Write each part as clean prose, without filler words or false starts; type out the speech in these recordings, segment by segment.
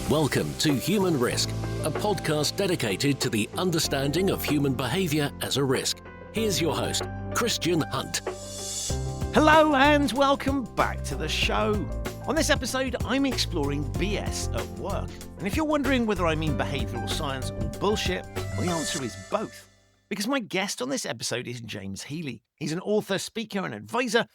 Welcome to Human Risk, a podcast dedicated to the understanding of human behaviour as a risk. Here's your host, Christian Hunt. Hello and welcome back to the show. On this episode, I'm exploring BS at work. And if you're wondering whether I mean behavioural science or bullshit, well, the answer is both. Because my guest on this episode is James Healy. He's an author, speaker and advisor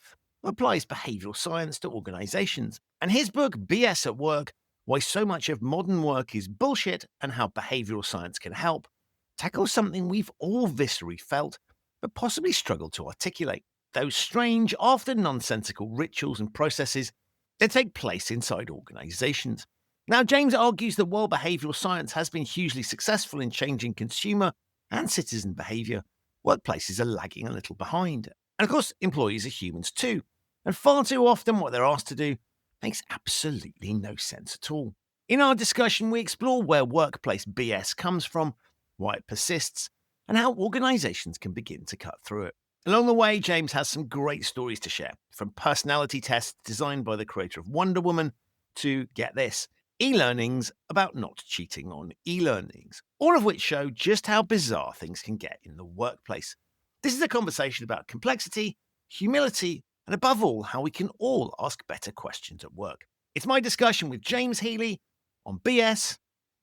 who applies behavioural science to organisations. And his book, BS at Work, Why So Much of Modern Work is Bullshit and How Behavioural Science Can Help, tackles something we've all viscerally felt, but possibly struggled to articulate. Those strange, often nonsensical rituals and processes that take place inside organisations. Now, James argues that while behavioural science has been hugely successful in changing consumer and citizen behaviour, workplaces are lagging a little behind. And of course, employees are humans too. And far too often what they're asked to do makes absolutely no sense at all. In our discussion, we explore where workplace BS comes from, why it persists, and how organisations can begin to cut through it. Along the way, James has some great stories to share, from personality tests designed by the creator of Wonder Woman to, get this, e-learnings about not cheating on e-learnings, all of which show just how bizarre things can get in the workplace. This is a conversation about complexity, humility, and above all, how we can all ask better questions at work. It's my discussion with James Healy on BS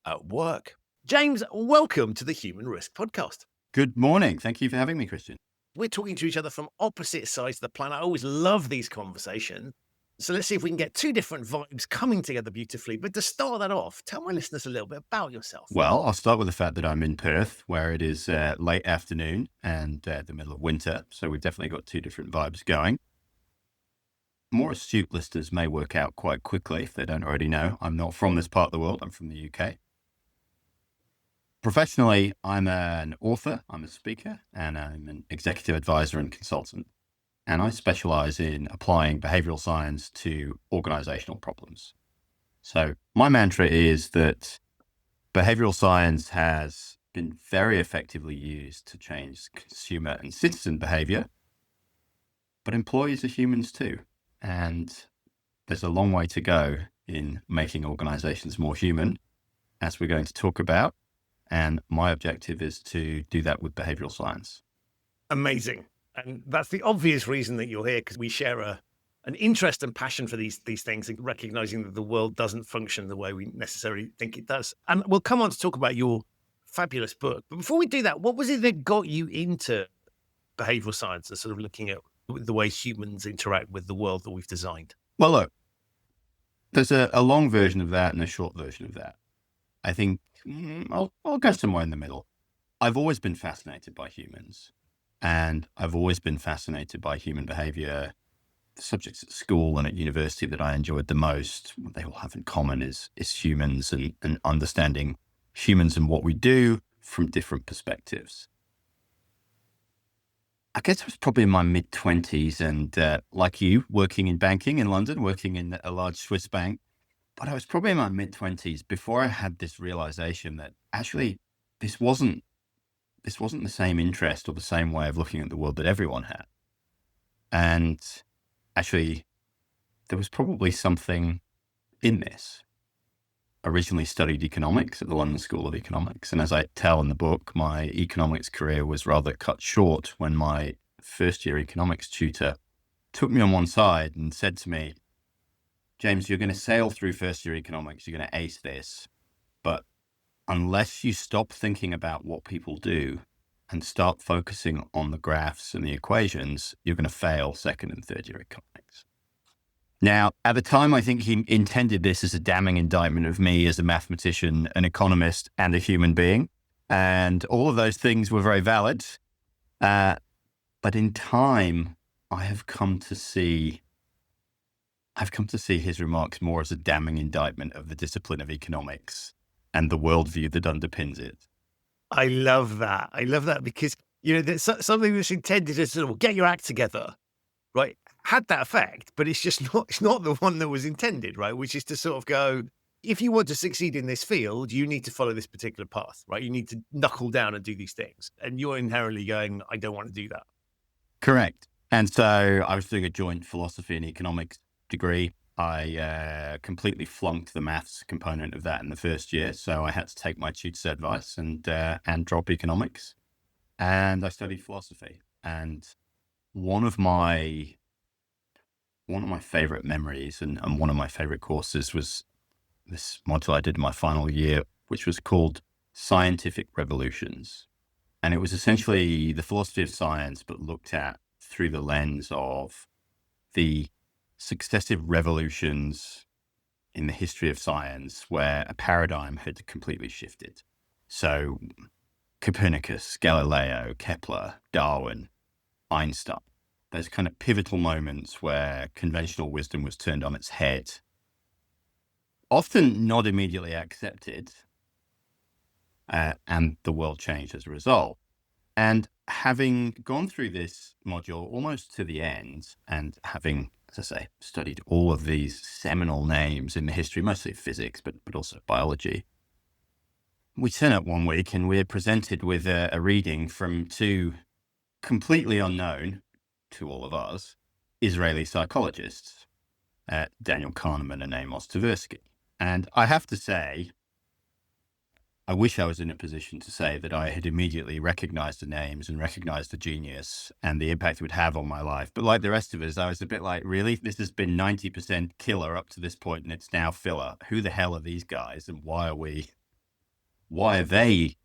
at Work. James, welcome to the Human Risk Podcast. Good morning. Thank you for having me, Christian. We're talking to each other from opposite sides of the planet. I always love these conversations. So let's see if we can get two different vibes coming together beautifully. But to start that off, tell my listeners a little bit about yourself. Well, I'll start with the fact that I'm in Perth, where it is late afternoon and the middle of winter. So we've definitely got two different vibes going. More astute listeners may work out quite quickly if they don't already know. I'm not from this part of the world. I'm from the UK. Professionally, I'm an author, I'm a speaker, and I'm an executive advisor and consultant. And I specialize in applying behavioral science to organizational problems. So my mantra is that behavioral science has been very effectively used to change consumer and citizen behavior, but employees are humans too. And there's a long way to go in making organizations more human, as we're going to talk about. And my objective is to do that with behavioral science. Amazing. And that's the obvious reason that you're here, because we share an interest and passion for these things, and recognizing that the world doesn't function the way we necessarily think it does. And we'll come on to talk about your fabulous book. But before we do that, what was it that got you into behavioral science and sort of looking at the way humans interact with the world that we've designed? Well, look, there's a long version of that and a short version of that. I think I'll go somewhere in the middle. I've always been fascinated by humans, and I've always been fascinated by human behavior. The subjects at school and at university that I enjoyed the most, what they all have in common is humans and understanding humans and what we do from different perspectives. I guess I was probably in my mid-20s and like you, working in banking in London, working in a large Swiss bank. But I was probably in my mid-20s before I had this realization that actually this wasn't the same interest or the same way of looking at the world that everyone had. And actually, there was probably something in this. I originally studied economics at the London School of Economics. And as I tell in the book, my economics career was rather cut short when my first year economics tutor took me on one side and said to me, James, you're going to sail through first year economics, you're going to ace this, but unless you stop thinking about what people do and start focusing on the graphs and the equations, you're going to fail second and third year economics. Now, at the time, I think he intended this as a damning indictment of me as a mathematician, an economist, and a human being. And all of those things were very valid. But in time, I've come to see his remarks more as a damning indictment of the discipline of economics and the worldview that underpins it. I love that. I love that because, there's something that's intended to sort of get your act together, right? Had that effect, but it's not the one that was intended, right? Which is to sort of go, if you want to succeed in this field, you need to follow this particular path, right? You need to knuckle down and do these things. And you're inherently going, I don't want to do that. Correct. And so I was doing a joint philosophy and economics degree I completely flunked the maths component of that in the first year. So I had to take my tutor's advice and drop economics. And I studied philosophy. And one of my favorite memories and one of my favorite courses was this module I did in my final year, which was called Scientific Revolutions. And it was essentially the philosophy of science, but looked at through the lens of the successive revolutions in the history of science where a paradigm had completely shifted. So Copernicus, Galileo, Kepler, Darwin, Einstein, those kind of pivotal moments where conventional wisdom was turned on its head, often not immediately accepted, and the world changed as a result. And having gone through this module almost to the end, and having, as I say, studied all of these seminal names in the history, mostly of physics, but also biology, we turn up one week and we're presented with a reading from two completely unknown to all of us Israeli psychologists, Daniel Kahneman and James Tversky. And I have to say, I wish I was in a position to say that I had immediately recognized the names and recognized the genius and the impact it would have on my life. But like the rest of us, I was a bit like, really? This has been 90% killer up to this point and it's now filler. Who the hell are these guys and why are they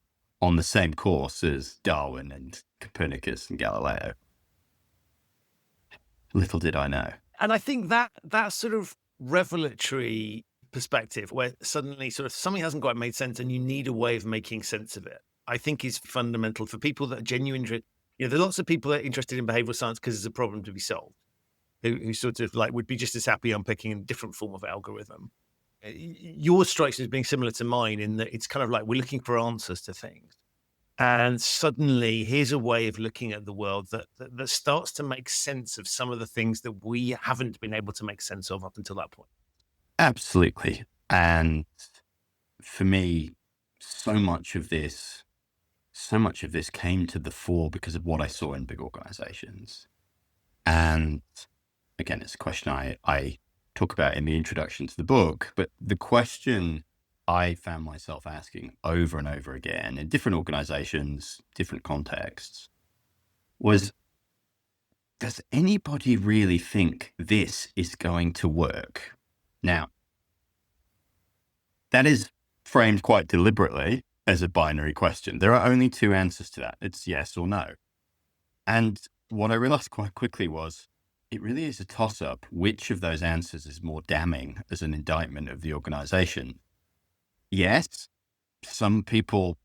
on the same course as Darwin and Copernicus and Galileo? Little did I know. And I think that sort of revelatory perspective where suddenly sort of something hasn't quite made sense and you need a way of making sense of it, I think is fundamental for people that are genuine. There are lots of people that are interested in behavioral science because there's a problem to be solved, who sort of like would be just as happy unpicking a different form of algorithm. Yours strikes as being similar to mine in that it's kind of like we're looking for answers to things. And suddenly here's a way of looking at the world that starts to make sense of some of the things that we haven't been able to make sense of up until that point. Absolutely. And for me, so much of this came to the fore because of what I saw in big organizations. And again, it's a question I talk about in the introduction to the book, but the question I found myself asking over and over again in different organizations, different contexts, was, does anybody really think this is going to work? Now, that is framed quite deliberately as a binary question. There are only two answers to that. It's yes or no. And what I realized quite quickly was it really is a toss-up. Which of those answers is more damning as an indictment of the organization? Yes, some people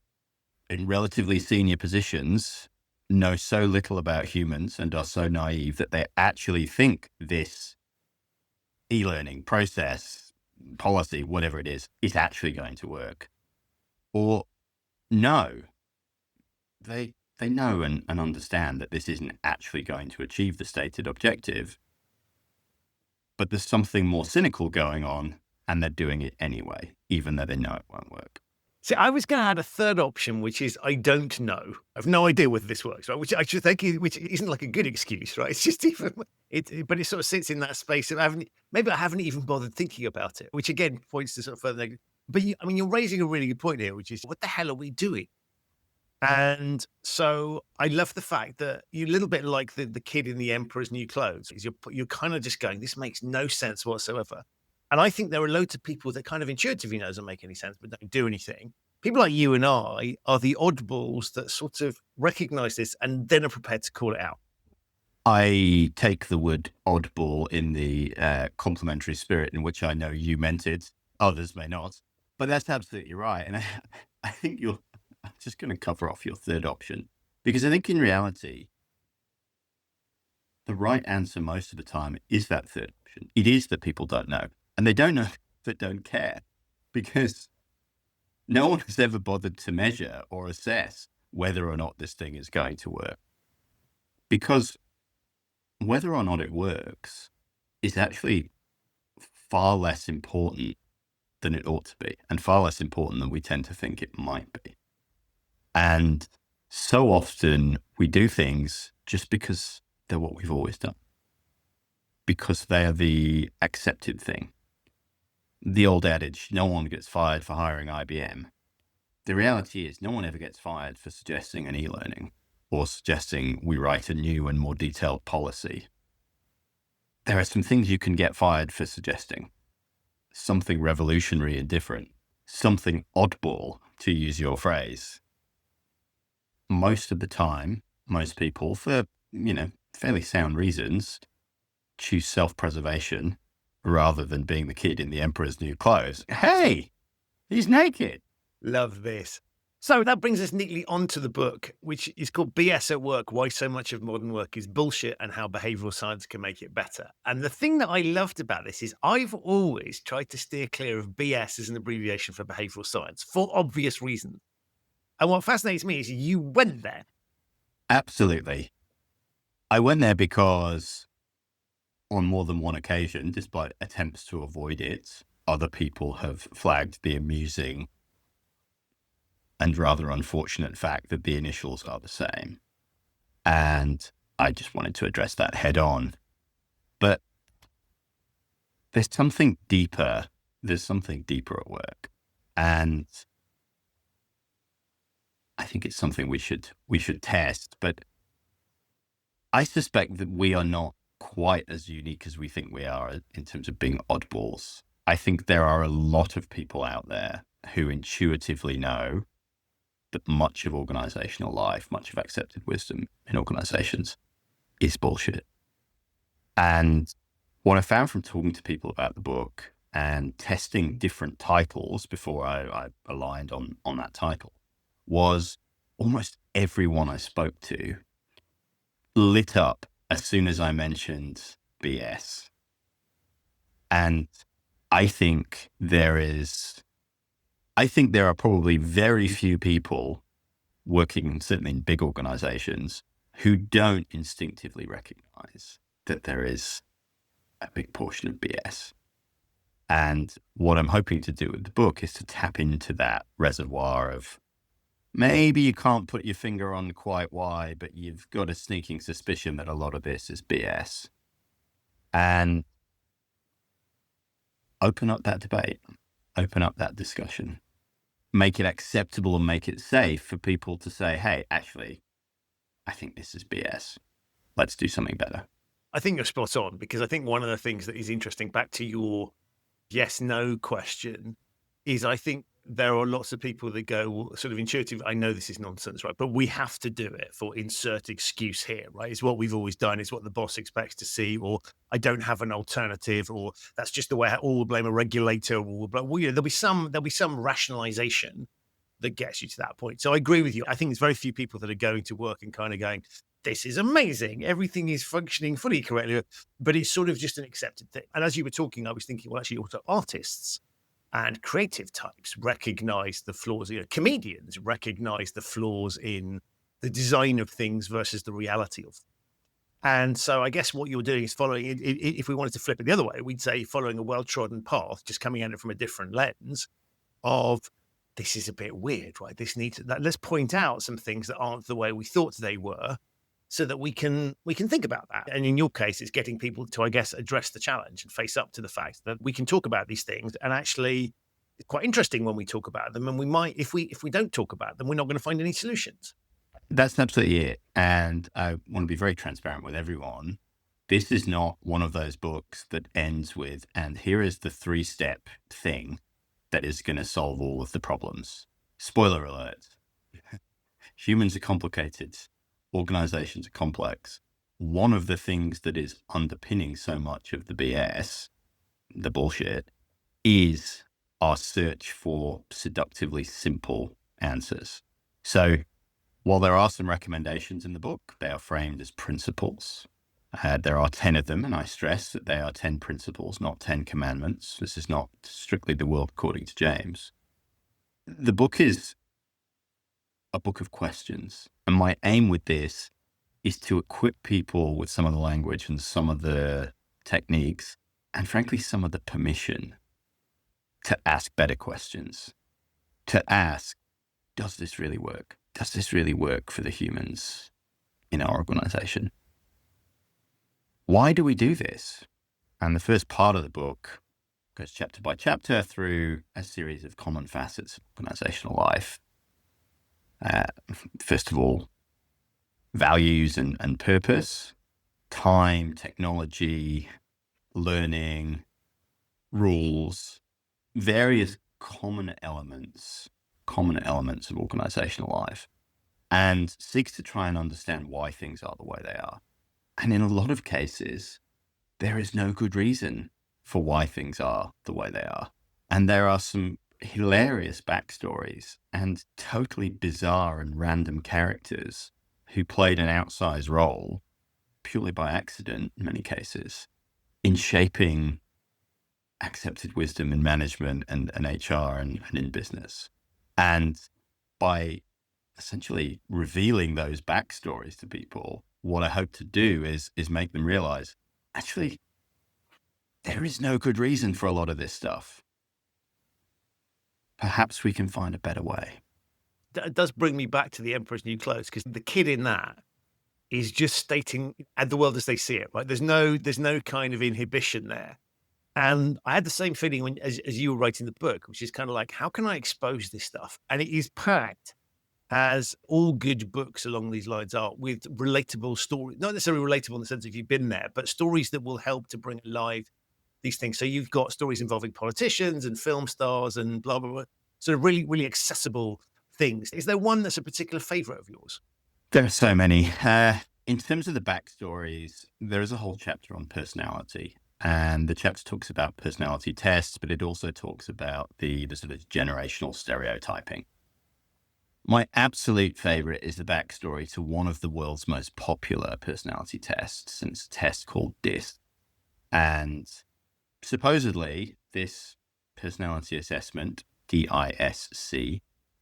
in relatively senior positions know so little about humans and are so naive that they actually think this e-learning process, policy, whatever it is actually going to work. Or no, they know and understand that this isn't actually going to achieve the stated objective, but there's something more cynical going on and they're doing it anyway, even though they know it won't work. See, I was going to add a third option, which is I don't know. I've no idea whether this works, right? Which I should think, which isn't like a good excuse, right? It's just but it sort of sits in that space of maybe I haven't even bothered thinking about it, which again points to sort of further negative. But you're raising a really good point here, which is what the hell are we doing? And so I love the fact that you're a little bit like the kid in the Emperor's New Clothes. You're kind of just going, this makes no sense whatsoever. And I think there are loads of people that kind of intuitively know doesn't make any sense, but don't do anything. People like you and I are the oddballs that sort of recognize this and then are prepared to call it out. I take the word oddball in the complimentary spirit in which I know you meant it. Others may not, but that's absolutely right. And I think I'm just going to cover off your third option, because I think in reality, the right answer most of the time is that third option. It is that people don't know, and they don't know that don't care, because no one has ever bothered to measure or assess whether or not this thing is going to work. Because whether or not it works is actually far less important than it ought to be, and far less important than we tend to think it might be. And so often we do things just because they're what we've always done. because they are the accepted thing. The old adage, no one gets fired for hiring IBM. The reality is no one ever gets fired for suggesting an e-learning or suggesting we write a new and more detailed policy. There are some things you can get fired for suggesting. Something revolutionary and different. Something oddball, to use your phrase. Most of the time, most people, for, fairly sound reasons, choose self-preservation rather than being the kid in the emperor's new clothes. Hey, he's naked. Love this. So that brings us neatly onto the book, which is called BS at Work, Why So Much of Modern Work is Bullshit and How Behavioural Science Can Make It Better. And the thing that I loved about this is I've always tried to steer clear of BS as an abbreviation for behavioural science for obvious reasons. And what fascinates me is you went there. Absolutely. I went there because on more than one occasion, despite attempts to avoid it, other people have flagged the amusing and rather unfortunate fact that the initials are the same. And I just wanted to address that head on. But there's something deeper. There's something deeper at work. And I think it's something we should test. But I suspect that we are not quite as unique as we think we are in terms of being oddballs. I think there are a lot of people out there who intuitively know that much of organizational life, much of accepted wisdom in organizations is bullshit. And what I found from talking to people about the book and testing different titles before I aligned on that title was almost everyone I spoke to lit up as soon as I mentioned BS. And I think there are probably very few people working, certainly in big organizations, who don't instinctively recognize that there is a big portion of BS. And what I'm hoping to do with the book is to tap into that reservoir of maybe you can't put your finger on quite why, but you've got a sneaking suspicion that a lot of this is BS. And open up that debate, open up that discussion, make it acceptable and make it safe for people to say, hey, actually, I think this is BS. Let's do something better. I think you're spot on, because I think one of the things that is interesting, back to your yes-no question, is I think there are lots of people that go, well, sort of intuitive, I know this is nonsense, right? But we have to do it for insert excuse here, right? It's what we've always done. It's what the boss expects to see, or I don't have an alternative, or that's just the way all will blame a regulator. Or there'll be some rationalization that gets you to that point. So I agree with you. I think there's very few people that are going to work and kind of going, this is amazing. Everything is functioning fully correctly, but it's sort of just an accepted thing. And as you were talking, I was thinking, well, actually, also artists and creative types recognize the flaws. Comedians recognize the flaws in the design of things versus the reality of them. And so I guess what you're doing is following, if we wanted to flip it the other way, we'd say following a well-trodden path, just coming at it from a different lens of, this is a bit weird, right? Let's point out some things that aren't the way we thought they were, so that we can think about that. And in your case, it's getting people to, I guess, address the challenge and face up to the fact that we can talk about these things. And actually, it's quite interesting when we talk about them. And we might, if we don't talk about them, we're not going to find any solutions. That's absolutely it. And I want to be very transparent with everyone. This is not one of those books that ends with, and here is the 3-step thing that is going to solve all of the problems. Spoiler alert. Humans are complicated. Organizations are complex. One of the things that is underpinning so much of the BS, the bullshit, is our search for seductively simple answers. So while there are some recommendations in the book, they are framed as principles. There are 10 of them, and I stress that they are 10 principles, not 10 commandments. This is not strictly the world according to James. The book is a book of questions. And my aim with this is to equip people with some of the language and some of the techniques, and frankly, some of the permission to ask better questions, to ask, does this really work? Does this really work for the humans in our organization? Why do we do this? And the first part of the book goes chapter by chapter through a series of common facets of organizational life. First of all, values and purpose, time, technology, learning, rules, various common elements of organizational life, and seeks to try and understand why things are the way they are. And in a lot of cases, there is no good reason for why things are the way they are. And there are some hilarious backstories and totally bizarre and random characters who played an outsized role, purely by accident in many cases, in shaping accepted wisdom in management and HR and in business. And by essentially revealing those backstories to people, what I hope to do is make them realize, actually, there is no good reason for a lot of this stuff. Perhaps we can find a better way. That does bring me back to The Emperor's New Clothes, because the kid in that is just stating the world as they see it, right? There's no kind of inhibition there. And I had the same feeling as you were writing the book, which is kind of like, how can I expose this stuff? And it is packed, as all good books along these lines are, with relatable stories, not necessarily relatable in the sense of you've been there, but stories that will help to bring alive these things. So you've got stories involving politicians and film stars and blah, blah, blah. Sort of really, really accessible things. Is there one that's a particular favorite of yours? There are so many. In terms of the backstories, there is a whole chapter on personality. And the chapter talks about personality tests, but it also talks about the sort of generational stereotyping. My absolute favorite is the backstory to one of the world's most popular personality tests, and it's a test called DISC. And supposedly, this personality assessment, DISC,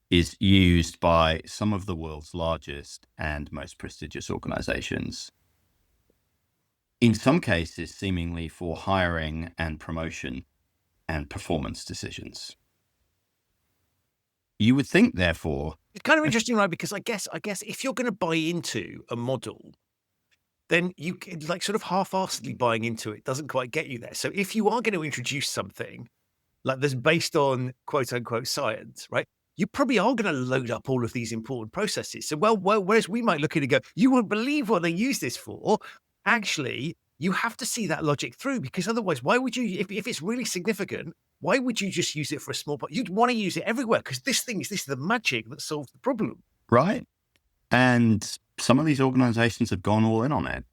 is used by some of the world's largest and most prestigious organizations. In some cases, seemingly for hiring and promotion and performance decisions. You would think, therefore... It's kind of interesting, right? Because I guess if you're going to buy into a model, then you like sort of half-assedly buying into it doesn't quite get you there. So if you are going to introduce something like that's based on quote unquote science, right? You probably are going to load up all of these important processes. So, well, whereas we might look at it and go, you won't believe what they use this for. Actually, you have to see that logic through, because otherwise, why would you, if it's really significant, why would you just use it for a small part? You'd want to use it everywhere, because this is the magic that solves the problem. Right. And some of these organizations have gone all in on it.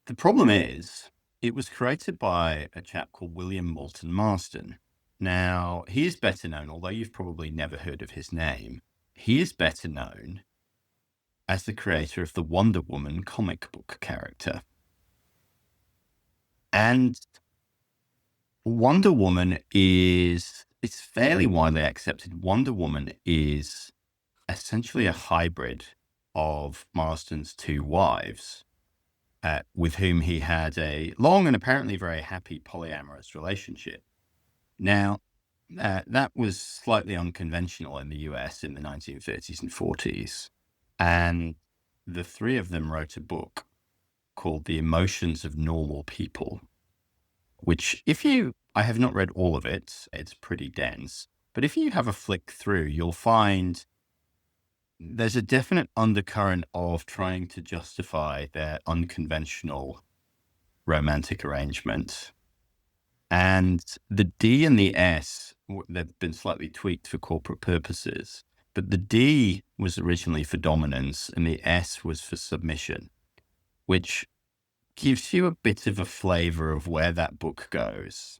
The problem is, it was created by a chap called William Moulton Marston. Now, he is better known, although you've probably never heard of his name, he is better known as the creator of the Wonder Woman comic book character. And Wonder Woman it's fairly widely accepted. Wonder Woman is essentially a hybrid of Marston's two wives, with whom he had a long and apparently very happy polyamorous relationship. Now, that was slightly unconventional in the US in the 1930s and 40s. And the three of them wrote a book called The Emotions of Normal People, which I have not read all of it, it's pretty dense, but if you have a flick through, you'll find there's a definite undercurrent of trying to justify their unconventional romantic arrangement. And the D and the S, they've been slightly tweaked for corporate purposes, but the D was originally for dominance and the S was for submission, which gives you a bit of a flavor of where that book goes.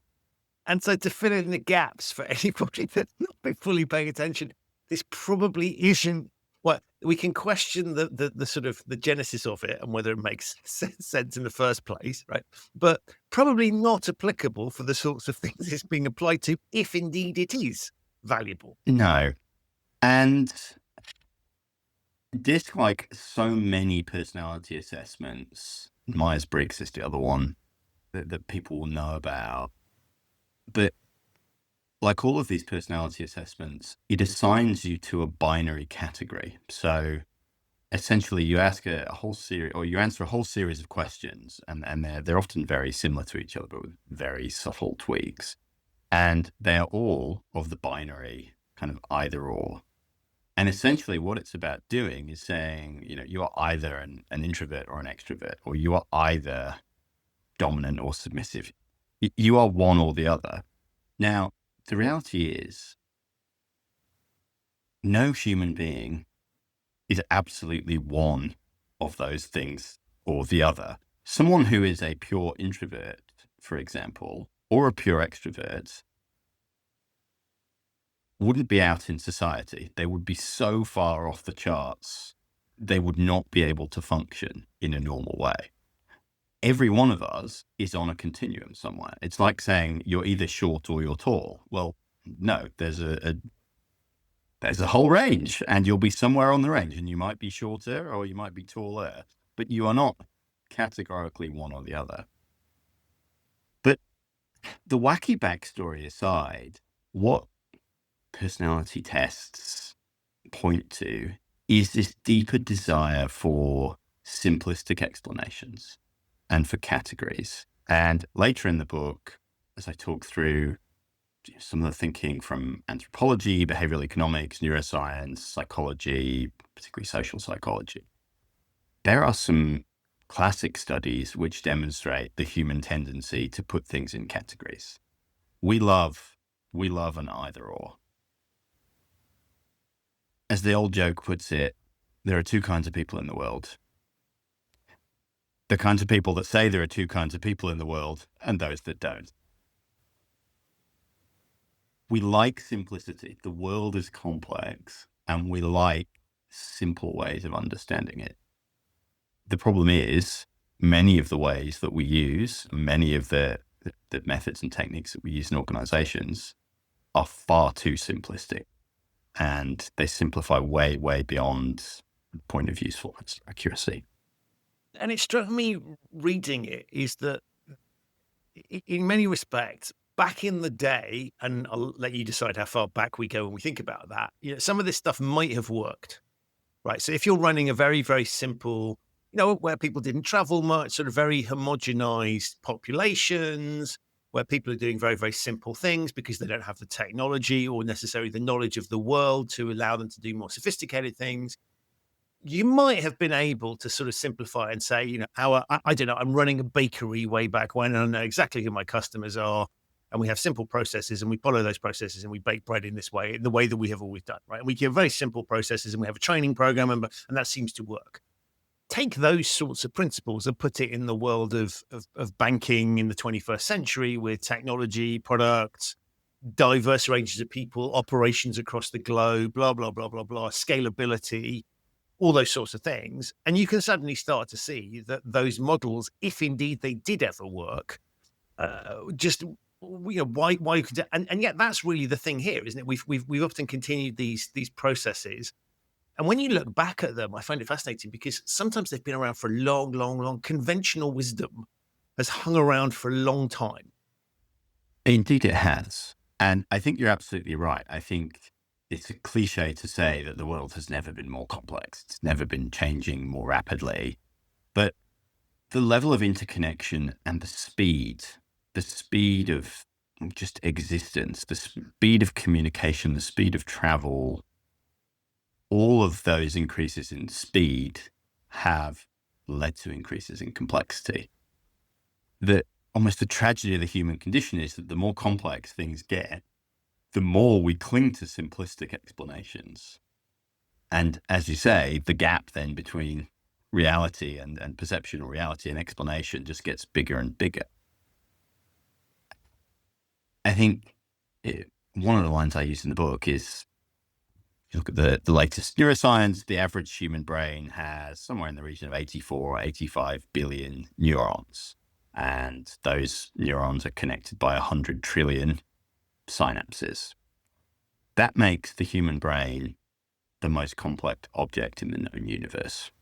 And so to fill in the gaps for anybody that's not been fully paying attention, this probably isn't, well, we can question the sort of the genesis of it and whether it makes sense in the first place, right? But probably not applicable for the sorts of things it's being applied to, if indeed it is valuable. No. And DISC, like so many personality assessments, Myers-Briggs is the other one that people will know about. But like all of these personality assessments, it assigns you to a binary category. So essentially you ask a whole series, or you answer a whole series of questions, and they're often very similar to each other, but with very subtle tweaks. And they are all of the binary kind of either or. And essentially what it's about doing is saying, you are either an introvert or an extrovert, or you are either dominant or submissive. You are one or the other. Now, the reality is no human being is absolutely one of those things or the other. Someone who is a pure introvert, for example, or a pure extrovert wouldn't be out in society. They would be so far off the charts, they would not be able to function in a normal way. Every one of us is on a continuum somewhere. It's like saying you're either short or you're tall. Well, no, there's a whole range, and you'll be somewhere on the range, and you might be shorter or you might be taller, but you are not categorically one or the other. But the wacky backstory aside, what personality tests point to is this deeper desire for simplistic explanations and for categories. And later in the book, as I talk through some of the thinking from anthropology, behavioral economics, neuroscience, psychology, particularly social psychology, there are some classic studies which demonstrate the human tendency to put things in categories. We love an either or. As the old joke puts it, there are two kinds of people in the world. The kinds of people that say there are two kinds of people in the world, and those that don't. We like simplicity. The world is complex, and we like simple ways of understanding it. The problem is, many of the ways that we use, many of the methods and techniques that we use in organizations are far too simplistic. And they simplify way, way beyond the point of usefulness, accuracy. And it struck me reading it is that in many respects, back in the day, and I'll let you decide how far back we go when we think about that, some of this stuff might have worked, right? So if you're running a very, very simple, where people didn't travel much, sort of very homogenized populations, where people are doing very, very simple things because they don't have the technology or necessarily the knowledge of the world to allow them to do more sophisticated things, you might have been able to sort of simplify and say, I don't know, I'm running a bakery way back when, and I know exactly who my customers are, and we have simple processes, and we follow those processes, and we bake bread in this way, in the way that we have always done, right? And we give very simple processes, and we have a training program, and that seems to work. Take those sorts of principles and put it in the world of banking in the 21st century with technology, products, diverse ranges of people, operations across the globe, blah, blah, blah, blah, blah, scalability, all those sorts of things. And you can suddenly start to see that those models, if indeed they did ever work, why could, and yet that's really the thing here, isn't it? We've often continued these processes. And when you look back at them, I find it fascinating because sometimes they've been around for a long, long, long. Conventional wisdom has hung around for a long time. Indeed, it has. And I think you're absolutely right. I think it's a cliche to say that the world has never been more complex. It's never been changing more rapidly. But the level of interconnection and the speed of just existence, the speed of communication, the speed of travel, all of those increases in speed have led to increases in complexity. Almost the tragedy of the human condition is that the more complex things get, the more we cling to simplistic explanations. And as you say, the gap then between reality and perception, or reality and explanation, just gets bigger and bigger. I think one of the lines I use in the book is, if you look at the latest neuroscience, the average human brain has somewhere in the region of 84 or 85 billion neurons. And those neurons are connected by 100 trillion synapses. That makes the human brain the most complex object in the known universe.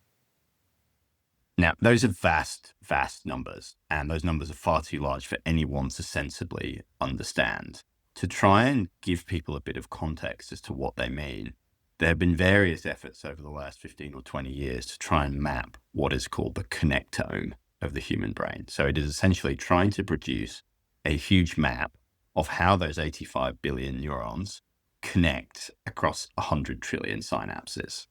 Now, those are vast, vast numbers, and those numbers are far too large for anyone to sensibly understand. To try and give people a bit of context as to what they mean, there have been various efforts over the last 15 or 20 years to try and map what is called the connectome of the human brain. So it is essentially trying to produce a huge map of how those 85 billion neurons connect across 100 trillion synapses.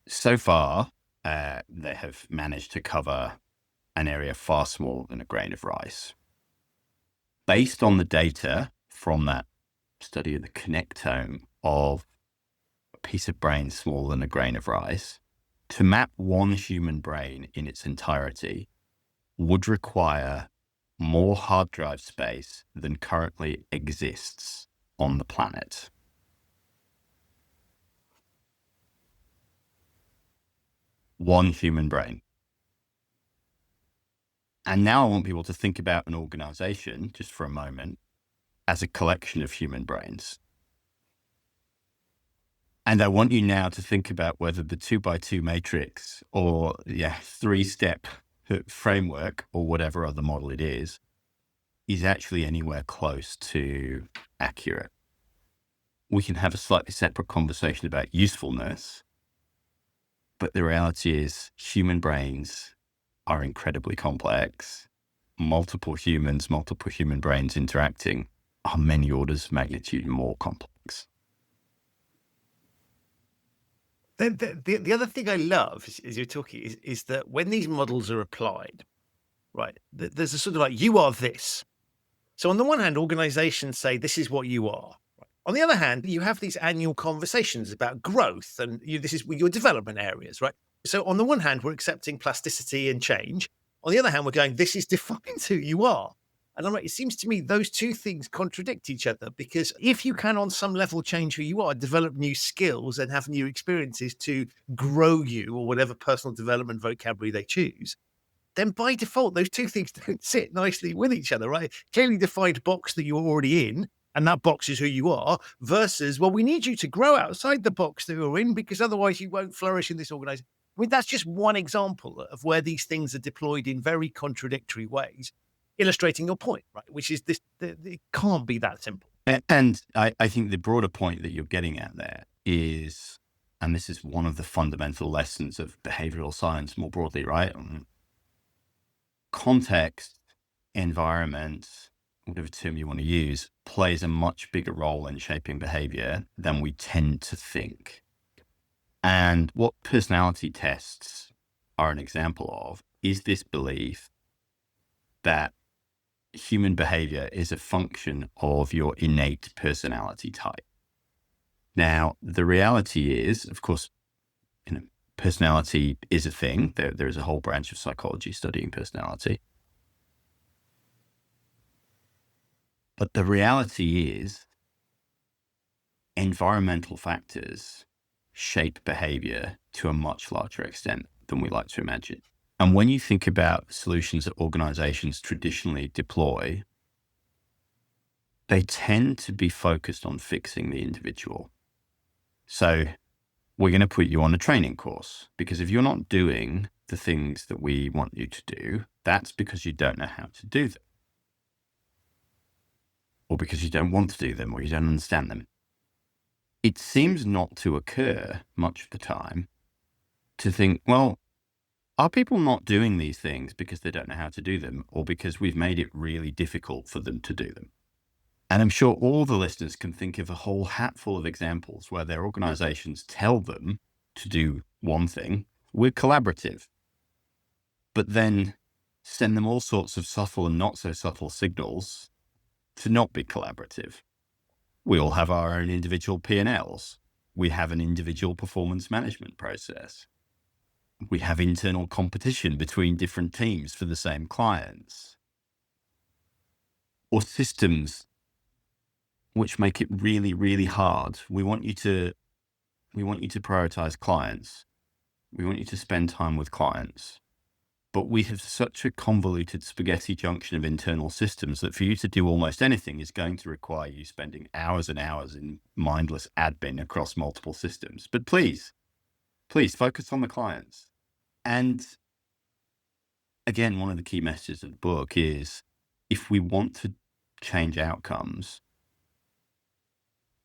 So far, they have managed to cover an area far smaller than a grain of rice. Based on the data from that study of the connectome of a piece of brain smaller than a grain of rice, to map one human brain in its entirety would require more hard drive space than currently exists on the planet. One human brain. And now I want people to think about an organization, just for a moment, as a collection of human brains. And I want you now to think about whether the 2x2 matrix or 3-step framework or whatever other model it is actually anywhere close to accurate. We can have a slightly separate conversation about usefulness, but the reality is human brains are incredibly complex. Multiple humans, multiple human brains interacting are many orders of magnitude more complex. The other thing I love as you're talking is that when these models are applied, right, there's a sort of like, you are this. So on the one hand, organizations say, this is what you are. Right? On the other hand, you have these annual conversations about growth and this is your development areas, right? So on the one hand, we're accepting plasticity and change. On the other hand, we're going, this is defines who you are. And I'm like, it seems to me those two things contradict each other, because if you can on some level change who you are, develop new skills and have new experiences to grow you or whatever personal development vocabulary they choose, then by default, those two things don't sit nicely with each other, right? Clearly defined box that you're already in, and that box is who you are, versus, well, we need you to grow outside the box that you're in because otherwise you won't flourish in this organization. I mean, that's just one example of where these things are deployed in very contradictory ways, illustrating your point, right? Which is this, it can't be that simple. And I think the broader point that you're getting at there is, and this is one of the fundamental lessons of behavioral science more broadly, right? Context, environment, whatever term you want to use, plays a much bigger role in shaping behavior than we tend to think. And what personality tests are an example of is this belief that human behavior is a function of your innate personality type. Now, the reality is, of course, personality is a thing. There is a whole branch of psychology studying personality. But the reality is environmental factors shape behavior to a much larger extent than we like to imagine. And when you think about solutions that organizations traditionally deploy, they tend to be focused on fixing the individual. So we're going to put you on a training course because if you're not doing the things that we want you to do, that's because you don't know how to do them. Or because you don't want to do them or you don't understand them. It seems not to occur much of the time to think, well, are people not doing these things because they don't know how to do them or because we've made it really difficult for them to do them? And I'm sure all the listeners can think of a whole hatful of examples where their organizations tell them to do one thing, we're collaborative, but then send them all sorts of subtle and not so subtle signals to not be collaborative. We all have our own individual P&Ls. We have an individual performance management process. We have internal competition between different teams for the same clients. Or systems which make it really, really hard. We want you to prioritize clients. We want you to spend time with clients. But we have such a convoluted spaghetti junction of internal systems that for you to do almost anything is going to require you spending hours and hours in mindless admin across multiple systems. But please focus on the clients. And again, one of the key messages of the book is if we want to change outcomes,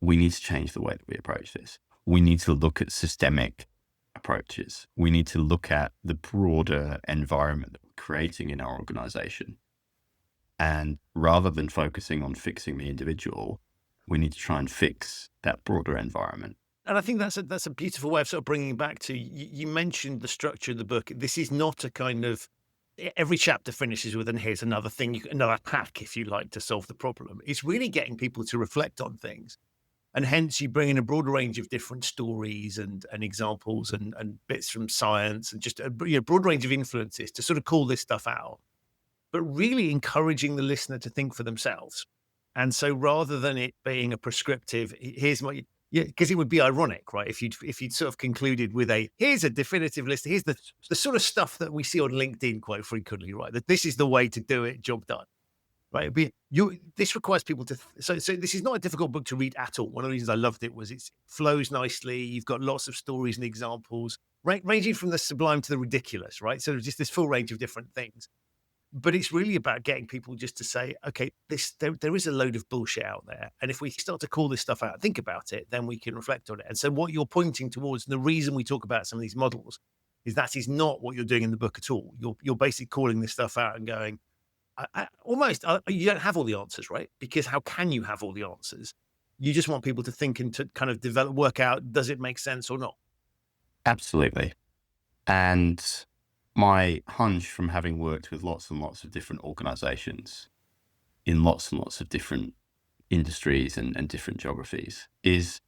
we need to change the way that we approach this. We need to look at systemic approaches. We need to look at the broader environment that we're creating in our organization. And rather than focusing on fixing the individual, we need to try and fix that broader environment. And I think that's a beautiful way of sort of bringing back to, you mentioned the structure of the book. This is not a kind of, every chapter finishes with, and here's another thing, another pack, if you like, to solve the problem. It's really getting people to reflect on things. And hence you bring in a broader range of different stories and examples and bits from science and just a broad range of influences to sort of call this stuff out, but really encouraging the listener to think for themselves. And so rather than it being a prescriptive, here's my, because it would be ironic, right? If you'd sort of concluded with here's a definitive list, here's the sort of stuff that we see on LinkedIn quite frequently, right? That this is the way to do it, job done. Right. This requires people to, so this is not a difficult book to read at all. One of the reasons I loved it was it flows nicely. You've got lots of stories and examples, ranging from the sublime to the ridiculous, right? So there's just this full range of different things. But it's really about getting people just to say, okay, there is a load of bullshit out there. And if we start to call this stuff out and think about it, then we can reflect on it. And so what you're pointing towards, and the reason we talk about some of these models, is that is not what you're doing in the book at all. You're basically calling this stuff out and going, you don't have all the answers, right? Because how can you have all the answers? You just want people to think and to kind of work out, does it make sense or not? Absolutely. And my hunch from having worked with lots and lots of different organizations in lots and lots of different industries and different geographies is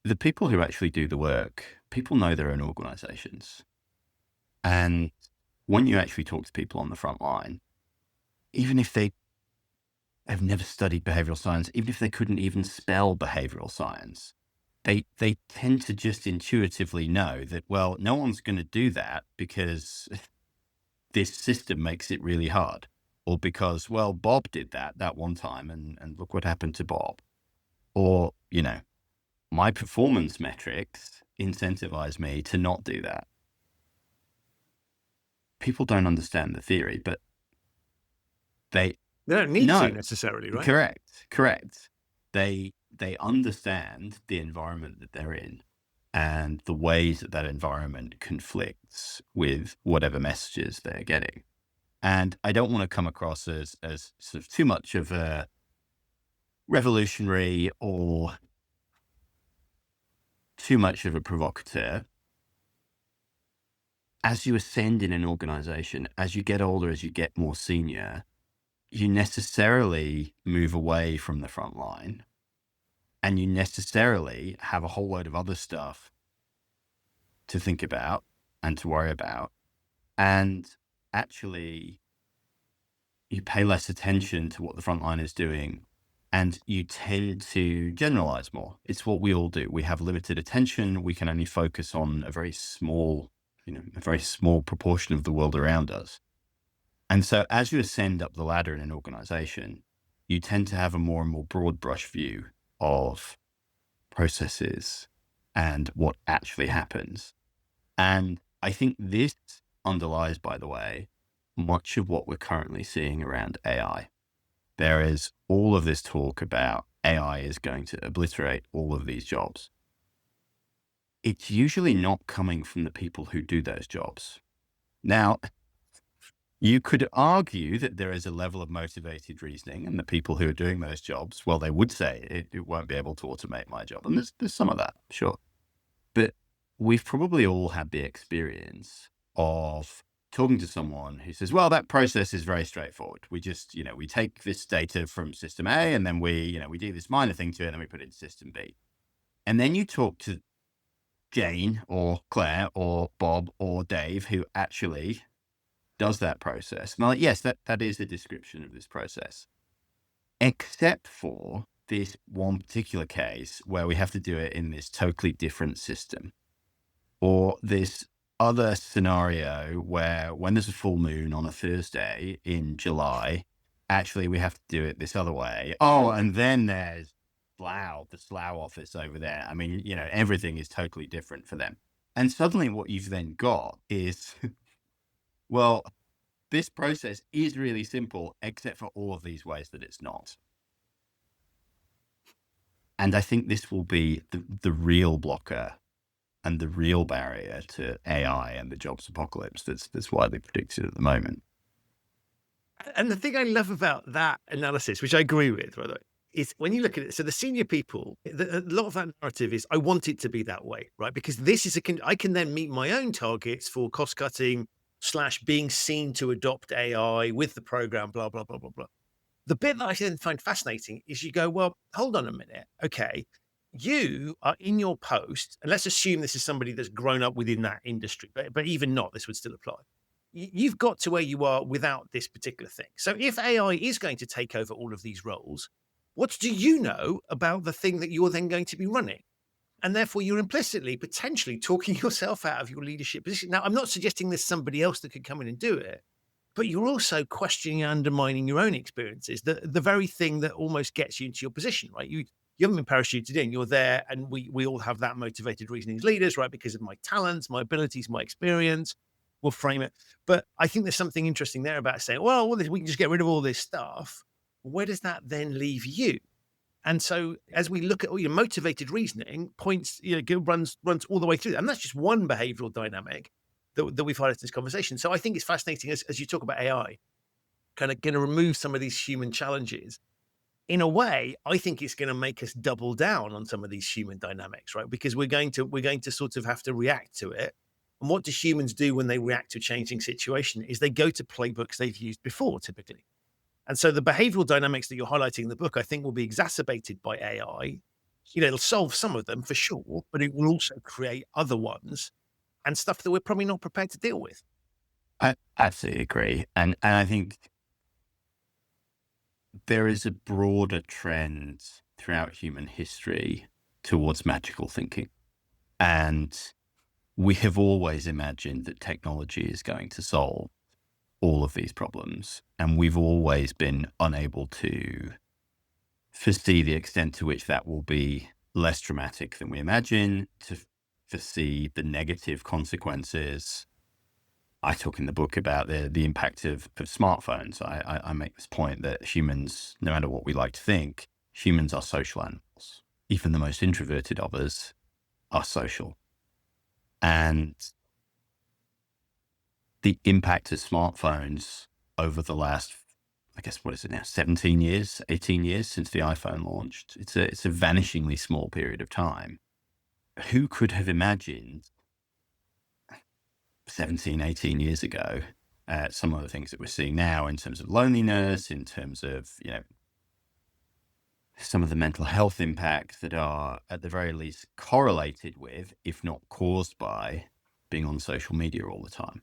the people who actually do the work, people know their own organizations. And when you actually talk to people on the front line, even if they have never studied behavioral science, even if they couldn't even spell behavioral science, they tend to just intuitively know that, well, no one's going to do that because this system makes it really hard, or because, well, Bob did that one time and look what happened to Bob. Or, my performance metrics incentivize me to not do that. People don't understand the theory, but they don't need to necessarily, right? Correct. They understand the environment that they're in and the ways that environment conflicts with whatever messages they're getting. And I don't want to come across as sort of too much of a revolutionary or too much of a provocateur. As you ascend in an organization, as you get older, as you get more senior, you necessarily move away from the front line, and you necessarily have a whole load of other stuff to think about and to worry about. And actually, you pay less attention to what the front line is doing, and you tend to generalize more. It's what we all do. We have limited attention. We can only focus on a very small proportion of the world around us. And so as you ascend up the ladder in an organization, you tend to have a more and more broad brush view of processes and what actually happens. And I think this underlies, by the way, much of what we're currently seeing around AI. There is all of this talk about AI is going to obliterate all of these jobs. It's usually not coming from the people who do those jobs. Now, you could argue that there is a level of motivated reasoning, and the people who are doing those jobs, well, they would say it won't be able to automate my job. And there's some of that, sure. But we've probably all had the experience of talking to someone who says, well, that process is very straightforward. We just, we take this data from system A, and then we do this minor thing to it, and then we put it in system B. And then you talk to Jane or Claire or Bob or Dave, who actually does that process. And I'm like, yes, that is a description of this process, except for this one particular case where we have to do it in this totally different system, or this other scenario where when there's a full moon on a Thursday in July, actually we have to do it this other way. Oh, and then there's the Slough office over there. I mean, everything is totally different for them. And suddenly what you've then got is, well, this process is really simple, except for all of these ways that it's not. And I think this will be the real blocker and the real barrier to AI and the jobs apocalypse that's widely predicted at the moment. And the thing I love about that analysis, which I agree with, by the way, is when you look at it, so the senior people, a lot of that narrative is, I want it to be that way, right? Because this is I can then meet my own targets for cost cutting / being seen to adopt AI with the program, blah, blah, blah, blah, blah. The bit that I then find fascinating is you go, well, hold on a minute. Okay. You are in your post, and let's assume this is somebody that's grown up within that industry, but even not, this would still apply. You've got to where you are without this particular thing. So if AI is going to take over all of these roles, what do you know about the thing that you're then going to be running? And therefore, you're implicitly, potentially talking yourself out of your leadership position. Now, I'm not suggesting there's somebody else that could come in and do it, but you're also questioning and undermining your own experiences, the very thing that almost gets you into your position, right? You haven't been parachuted in, you're there, and we all have that motivated reasoning as leaders, right? Because of my talents, my abilities, my experience, we'll frame it. But I think there's something interesting there about saying, well, we can just get rid of all this stuff. Where does that then leave you? And so as we look at all your motivated reasoning points, runs all the way through. And that's just one behavioral dynamic that we've highlighted in this conversation. So I think it's fascinating as you talk about AI, kind of going to remove some of these human challenges. In a way, I think it's going to make us double down on some of these human dynamics, right? Because we're going to sort of have to react to it. And what do humans do when they react to a changing situation is they go to playbooks they've used before, typically. And so the behavioral dynamics that you're highlighting in the book, I think, will be exacerbated by AI. It'll solve some of them for sure, but it will also create other ones and stuff that we're probably not prepared to deal with. I absolutely agree. And I think there is a broader trend throughout human history towards magical thinking. And we have always imagined that technology is going to solve all of these problems. And we've always been unable to foresee the extent to which that will be less dramatic than we imagine, to foresee the negative consequences. I talk in the book about the impact of smartphones. I make this point that humans, no matter what we like to think, humans are social animals. Even the most introverted of us are social. And the impact of smartphones over the last, I guess, what is it now, 17 years, 18 years since the iPhone launched. It's a vanishingly small period of time. Who could have imagined 17, 18 years ago, some of the things that we're seeing now in terms of loneliness, in terms of, some of the mental health impacts that are at the very least correlated with, if not caused by, being on social media all the time.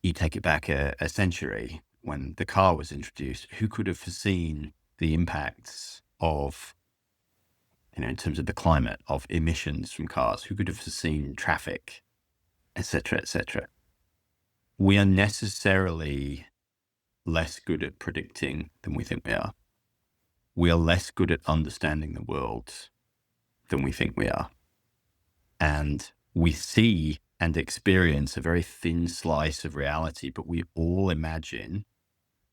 You take it back a century when the car was introduced, who could have foreseen the impacts of, in terms of the climate, of emissions from cars? Who could have foreseen traffic, et cetera, et cetera? We are necessarily less good at predicting than we think we are. We are less good at understanding the world than we think we are. And we see and experience a very thin slice of reality, but we all imagine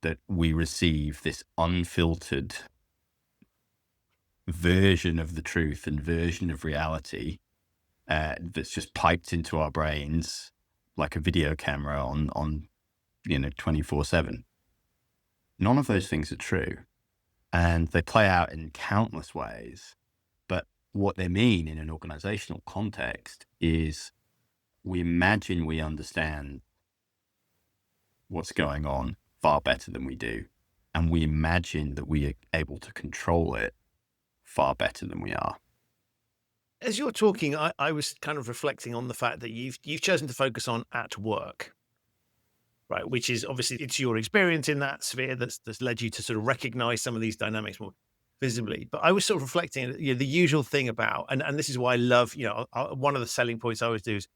that we receive this unfiltered version of the truth and version of reality that's just piped into our brains like a video camera on 24/7. None of those things are true. And they play out in countless ways. But what they mean in an organizational context is we imagine we understand what's going on far better than we do. And we imagine that we are able to control it far better than we are. As you're talking, I was kind of reflecting on the fact that you've chosen to focus on at work, right? Which is obviously, it's your experience in that sphere that's led you to sort of recognize some of these dynamics more visibly. But I was sort of reflecting, the usual thing about, and this is why I love, one of the selling points I always do is,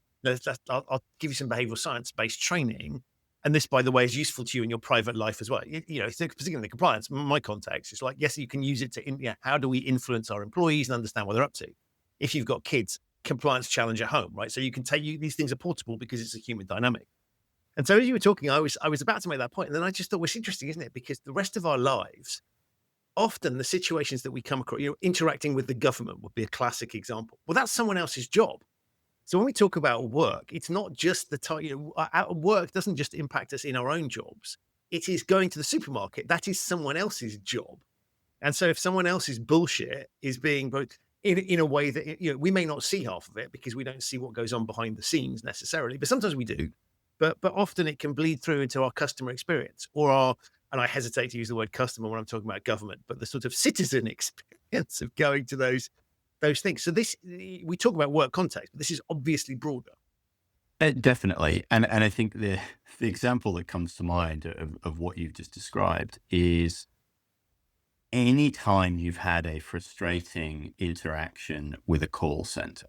I'll give you some behavioral science-based training. And this, by the way, is useful to you in your private life as well. Particularly in the compliance, my context, it's like, yes, you can use it to, how do we influence our employees and understand what they're up to? If you've got kids, compliance challenge at home, right? So you can these things are portable because it's a human dynamic. And so as you were talking, I was about to make that point. And then I just thought, well, it's interesting, isn't it? Because the rest of our lives, often the situations that we come across, interacting with the government would be a classic example. Well, that's someone else's job. So when we talk about work, it's not just the type, our work doesn't just impact us in our own jobs. It is going to the supermarket. That is someone else's job. And so if someone else's bullshit is being both in a way that, we may not see half of it because we don't see what goes on behind the scenes necessarily, but sometimes we do. But often it can bleed through into our customer experience and I hesitate to use the word customer when I'm talking about government, but the sort of citizen experience of going to those things. So we talk about work context, but this is obviously broader. Definitely. And I think the example that comes to mind of what you've just described is any time you've had a frustrating interaction with a call center,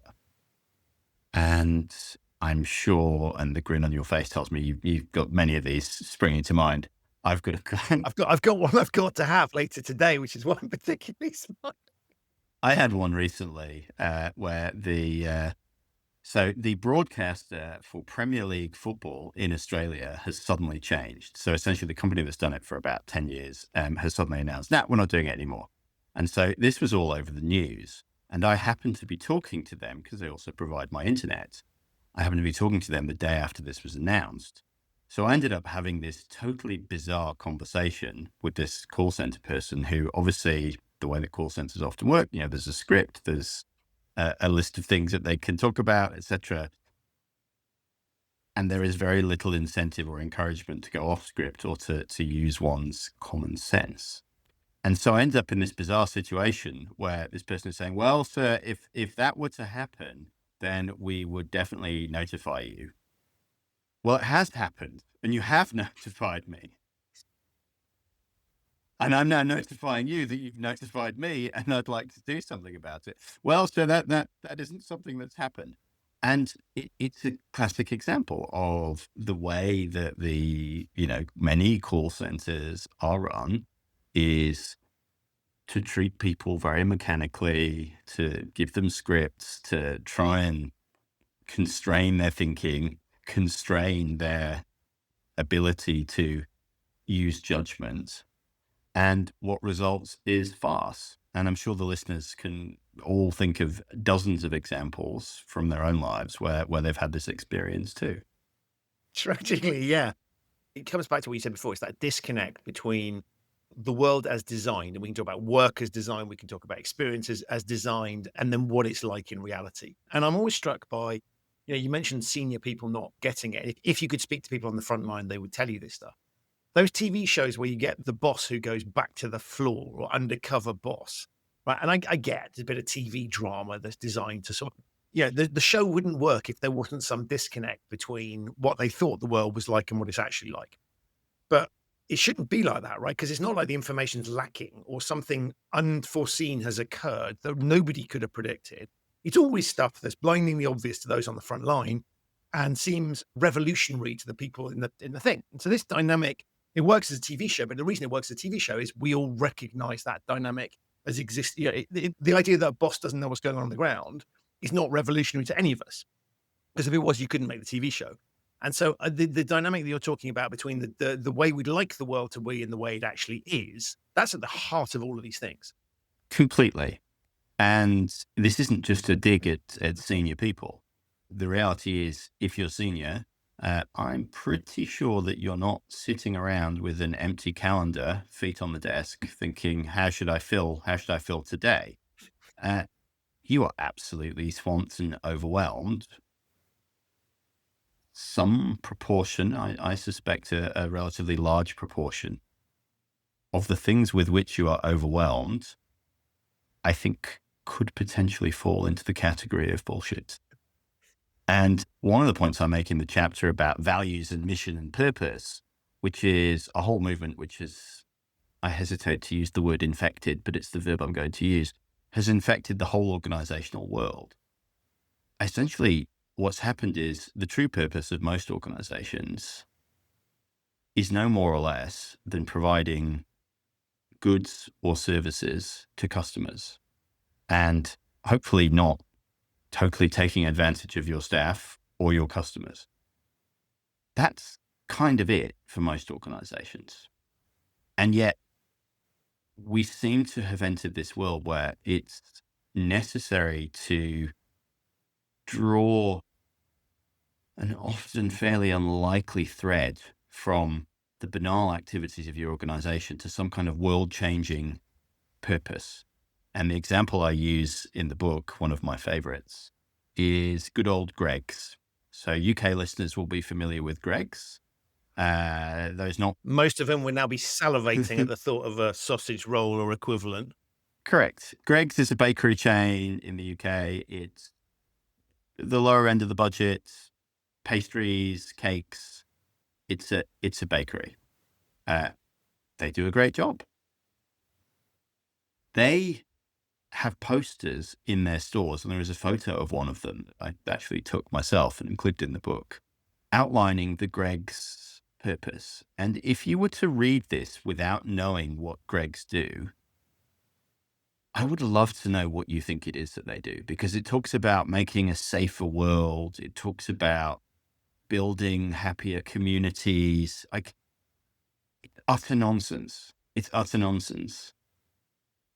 and I'm sure, and the grin on your face tells me you've got many of these springing to mind. I've got one I've got to have later today, which is why I'm particularly smart. I had one recently where the broadcaster for Premier League football in Australia has suddenly changed. So essentially the company that's done it for about 10 years has suddenly announced, we're not doing it anymore. And so this was all over the news. And I happened to be talking to them because they also provide my internet. I happened to be talking to them the day after this was announced. So I ended up having this totally bizarre conversation with this call center person who, obviously, the way that call centers often work, there's a script, there's a list of things that they can talk about, etc. And there is very little incentive or encouragement to go off script or to use one's common sense. And so I ended up in this bizarre situation where this person is saying, well, sir, if that were to happen, then we would definitely notify you. Well, it has happened, and you have notified me. And I'm now notifying you that you've notified me, and I'd like to do something about it. Well, so that isn't something that's happened. And it's a classic example of the way that many call centers are run is to treat people very mechanically, to give them scripts, to try and constrain their thinking, constrain their ability to use judgment. And what results is farce. And I'm sure the listeners can all think of dozens of examples from their own lives where they've had this experience too. Tragically, yeah. It comes back to what you said before. It's that disconnect between the world as designed, and we can talk about work as designed, we can talk about experiences as designed, and then what it's like in reality. And I'm always struck by, you mentioned senior people not getting it. If you could speak to people on the front line, they would tell you this stuff. Those TV shows where you get the boss who goes back to the floor, or undercover boss, right? And I get it's a bit of TV drama that's designed to sort of, the show wouldn't work if there wasn't some disconnect between what they thought the world was like and what it's actually like. But it shouldn't be like that, right? Because it's not like the information's lacking or something unforeseen has occurred that nobody could have predicted. It's always stuff that's blindingly obvious to those on the front line and seems revolutionary to the people in the thing. And so this dynamic, it works as a TV show, but the reason it works as a TV show is we all recognize that dynamic as existing. The idea that a boss doesn't know what's going on the ground is not revolutionary to any of us, because if it was, you couldn't make the TV show. And so the dynamic that you're talking about between the way we'd like the world to be and the way it actually is, that's at the heart of all of these things. Completely. And this isn't just a dig at senior people. The reality is, if you're senior, I'm pretty sure that you're not sitting around with an empty calendar, feet on the desk, thinking, how should I feel today? You are absolutely swamped and overwhelmed. Some proportion, I suspect a relatively large proportion of the things with which you are overwhelmed, I think could potentially fall into the category of bullshit. And one of the points I make in the chapter about values and mission and purpose, which is a whole movement which is, I hesitate to use the word infected, but it's the verb I'm going to use, has infected the whole organizational world. Essentially, what's happened is the true purpose of most organizations is no more or less than providing goods or services to customers, and hopefully not totally taking advantage of your staff or your customers. That's kind of it for most organizations. And yet we seem to have entered this world where it's necessary to draw an often fairly unlikely thread from the banal activities of your organization to some kind of world-changing purpose. And the example I use in the book, one of my favorites, is good old Greggs. So UK listeners will be familiar with Greggs. Those not Most of them would now be salivating at the thought of a sausage roll or equivalent. correct. Greggs is a bakery chain in the UK. It's the lower end of the budget, pastries, cakes. It's a bakery. They do a great job. They have posters in their stores, and there is a photo of one of them that I actually took myself and included in the book, outlining the Greggs purpose. And if you were to read this without knowing what Greggs do, I would love to know what you think it is that they do, because it talks about making a safer world. It talks about building happier communities. Like, utter nonsense. It's utter nonsense.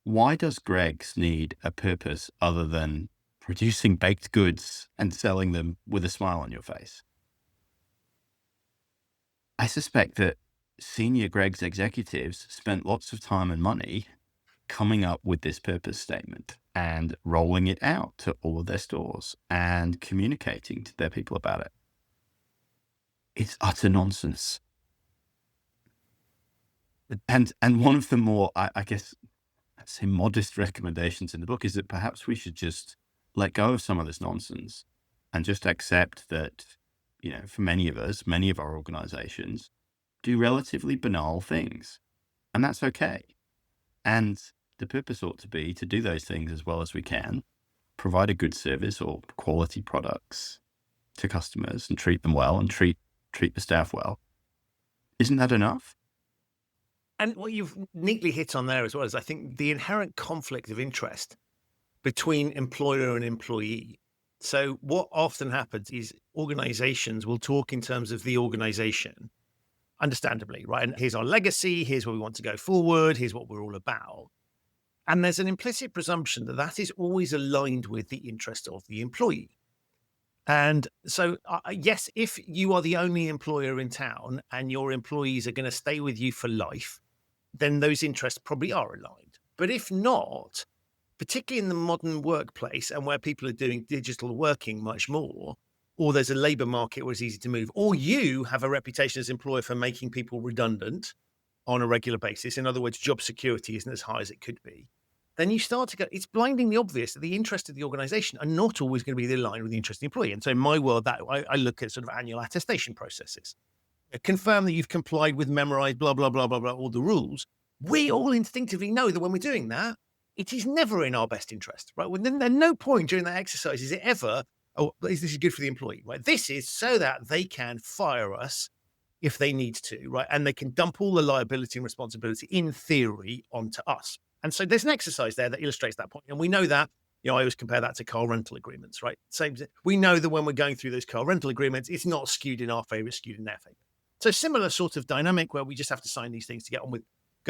Why does Greggs need a purpose other than producing baked goods and selling them with a smile on your face? I suspect that senior Greggs executives spent lots of time and money coming up with this purpose statement and rolling it out to all of their stores and communicating to their people about it. It's utter nonsense. And one of the more, I guess, I'd say modest recommendations in the book is that perhaps we should just let go of some of this nonsense and just accept that, for many of us, many of our organizations do relatively banal things, and that's okay. And the purpose ought to be to do those things as well as we can, provide a good service or quality products to customers and treat them well and treat the staff well. Isn't that enough? And what you've neatly hit on there as well is, I think, the inherent conflict of interest between employer and employee. So what often happens is organizations will talk in terms of the organization, understandably, right? And here's our legacy, here's where we want to go forward, here's what we're all about. And there's an implicit presumption that that is always aligned with the interest of the employee. And so, yes, if you are the only employer in town and your employees are going to stay with you for life, then those interests probably are aligned. But if not, particularly in the modern workplace and where people are doing digital working much more, or there's a labor market where it's easy to move, or you have a reputation as an employer for making people redundant on a regular basis, in other words, job security isn't as high as it could be, then you start to go, it's blindingly obvious that the interests of the organization are not always going to be aligned with the interest of the employee. And so in my world, that I look at sort of annual attestation processes. Confirm that you've complied with memorized, blah, blah, blah, blah, blah, all the rules. We all instinctively know that when we're doing that, it is never in our best interest, right? Then at no point during that exercise is it ever, this is good for the employee, right? This is so that they can fire us if they need to, right? And they can dump all the liability and responsibility, in theory, onto us. And so there's an exercise there that illustrates that point. And we know that, I always compare that to car rental agreements, right? Same. We know that when we're going through those car rental agreements, it's not skewed in our favor, it's skewed in their favor. So similar sort of dynamic where we just have to sign these things to go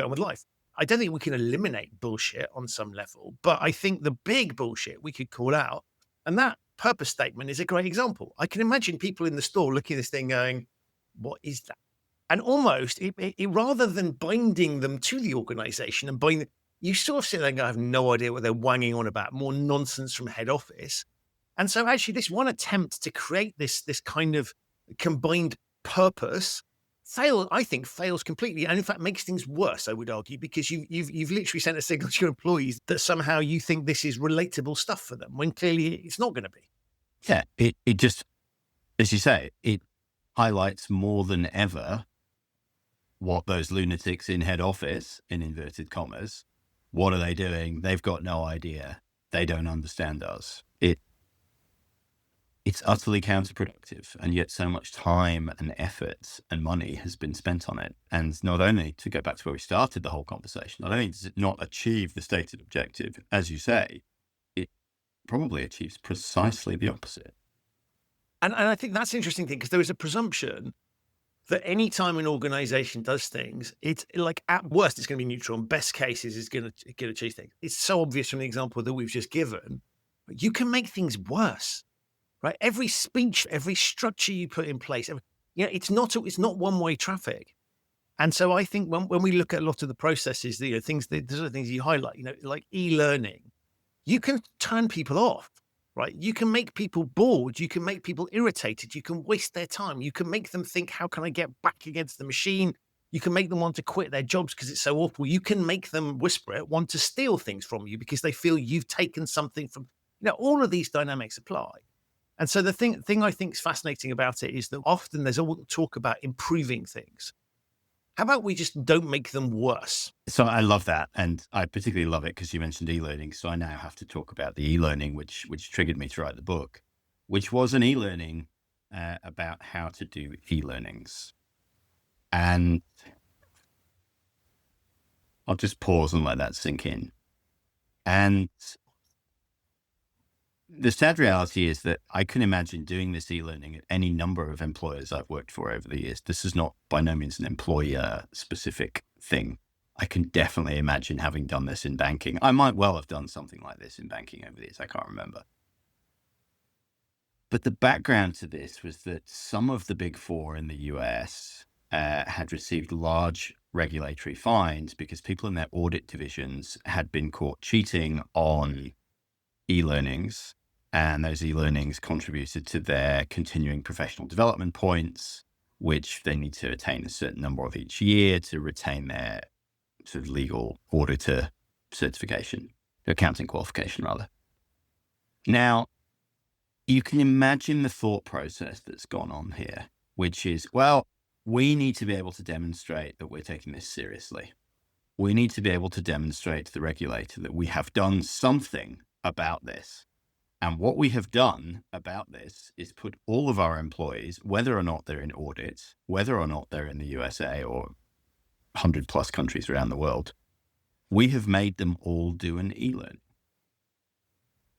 on with life. I don't think we can eliminate bullshit on some level, but I think the big bullshit we could call out, and that purpose statement is a great example. I can imagine people in the store looking at this thing going, what is that? And almost, it rather than binding them to the organization and binding, you sort of sit there and go, I have no idea what they're wanging on about, more nonsense from head office. And so actually this one attempt to create this kind of combined purpose fails completely, and in fact makes things worse, I would argue, because you've literally sent a signal to your employees that somehow you think this is relatable stuff for them, when clearly it's not going to be. Yeah, it just, as you say, it highlights more than ever what those lunatics in head office, in inverted commas, what are they doing? They've got no idea. They don't understand us. It's utterly counterproductive, and yet so much time and effort and money has been spent on it. And not only, to go back to where we started the whole conversation, not only does it not achieve the stated objective, as you say, it probably achieves precisely the opposite. And I think that's an interesting thing, because there is a presumption that any time an organization does things, it's like at worst, it's going to be neutral, and best cases is going to achieve things. It's so obvious from the example that we've just given, but you can make things worse, right? Every speech, every structure you put in place, it's not one-way traffic. And so I think when we look at a lot of the processes, the things, the sort of things you highlight, like e-learning, you can turn people off, right? You can make people bored. You can make people irritated. You can waste their time. You can make them think, how can I get back against the machine? You can make them want to quit their jobs because it's so awful. You can make them, whisper it, want to steal things from you because they feel you've taken something from, all of these dynamics apply. And so the thing I think is fascinating about it is that often there's all talk about improving things. How about we just don't make them worse? So I love that. And I particularly love it because you mentioned e-learning. So I now have to talk about the e-learning, which triggered me to write the book, which was an e-learning about how to do e-learnings. And I'll just pause and let that sink in. And the sad reality is that I can imagine doing this e-learning at any number of employers I've worked for over the years. This is not by no means an employer-specific thing. I can definitely imagine having done this in banking. I might well have done something like this in banking over the years. I can't remember. But the background to this was that some of the big four in the US had received large regulatory fines because people in their audit divisions had been caught cheating on e-learnings. And those e-learnings contributed to their continuing professional development points, which they need to attain a certain number of each year to retain their sort of legal auditor certification, accounting qualification rather. Now, you can imagine the thought process that's gone on here, which is, well, we need to be able to demonstrate that we're taking this seriously. We need to be able to demonstrate to the regulator that we have done something about this. And what we have done about this is put all of our employees, whether or not they're in audit, whether or not they're in the USA or 100 plus countries around the world, we have made them all do an e-learning.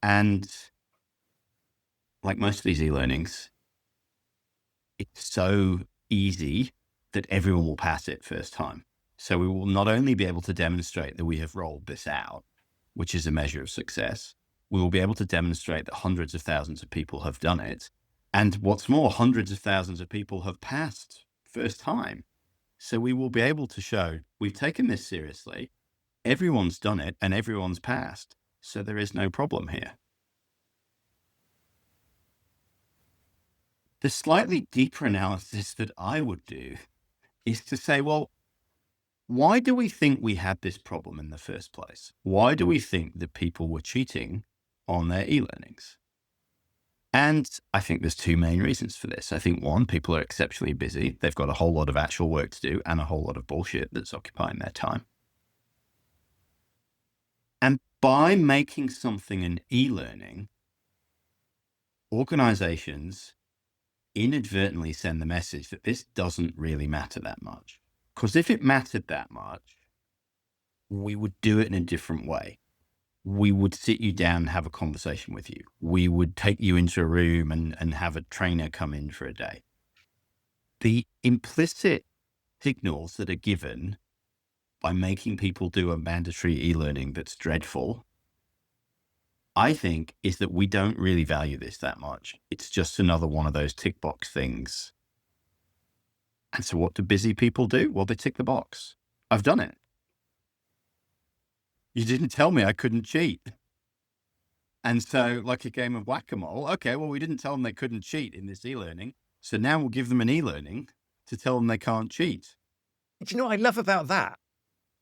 And like most of these e-learnings, it's so easy that everyone will pass it first time. So we will not only be able to demonstrate that we have rolled this out, which is a measure of success, we will be able to demonstrate that hundreds of thousands of people have done it. And what's more, hundreds of thousands of people have passed first time. So we will be able to show we've taken this seriously, everyone's done it, and everyone's passed. So there is no problem here. The slightly deeper analysis that I would do is to say, well, why do we think we had this problem in the first place? Why do we think that people were cheating on their e-learnings? And I think there's two main reasons for this. I think one, people are exceptionally busy. They've got a whole lot of actual work to do and a whole lot of bullshit that's occupying their time. And by making something an e-learning, organizations inadvertently send the message that this doesn't really matter that much. Because if it mattered that much, we would do it in a different way. We would sit you down and have a conversation with you. We would take you into a room and have a trainer come in for a day. The implicit signals that are given by making people do a mandatory e-learning that's dreadful, I think, is that we don't really value this that much. It's just another one of those tick box things. And so what do busy people do? Well, they tick the box. I've done it. You didn't tell me I couldn't cheat. And so, like a game of whack-a-mole, okay, well, we didn't tell them they couldn't cheat in this e-learning. So now we'll give them an e-learning to tell them they can't cheat. Do you know what I love about that?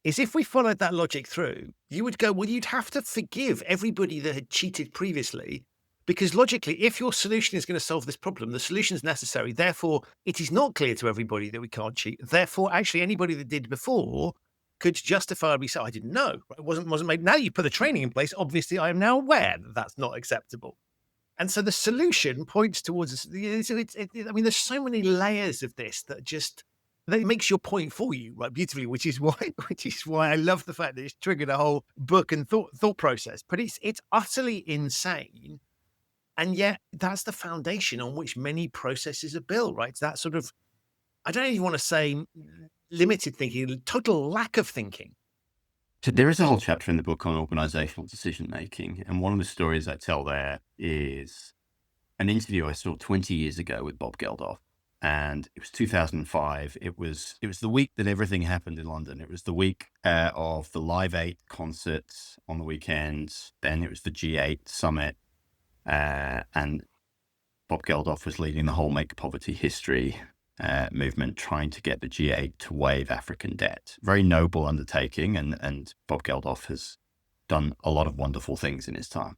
Is if we followed that logic through, you would go, well, you'd have to forgive everybody that had cheated previously, because logically, if your solution is going to solve this problem, the solution is necessary. Therefore, it is not clear to everybody that we can't cheat. Therefore, actually, anybody that did before could justifiably say, I didn't know. It wasn't made. Now you put the training in place. Obviously, I am now aware that that's not acceptable. And so the solution points towards, I mean, there's so many layers of this that just, that makes your point for you, right, beautifully, which is why I love the fact that it's triggered a whole book and thought process. But it's utterly insane. And yet that's the foundation on which many processes are built, right? It's that sort of I don't even want to say limited thinking, total lack of thinking. So there is a whole chapter in the book on organizational decision making. And one of the stories I tell there is an interview I saw 20 years ago with Bob Geldof. And it was 2005. It was the week that everything happened in London. It was the week of the Live 8 concerts on the weekends. Then it was the G8 summit. And Bob Geldof was leading the whole Make Poverty History movement, trying to get the G8 to waive African debt. Very noble undertaking. And Bob Geldof has done a lot of wonderful things in his time.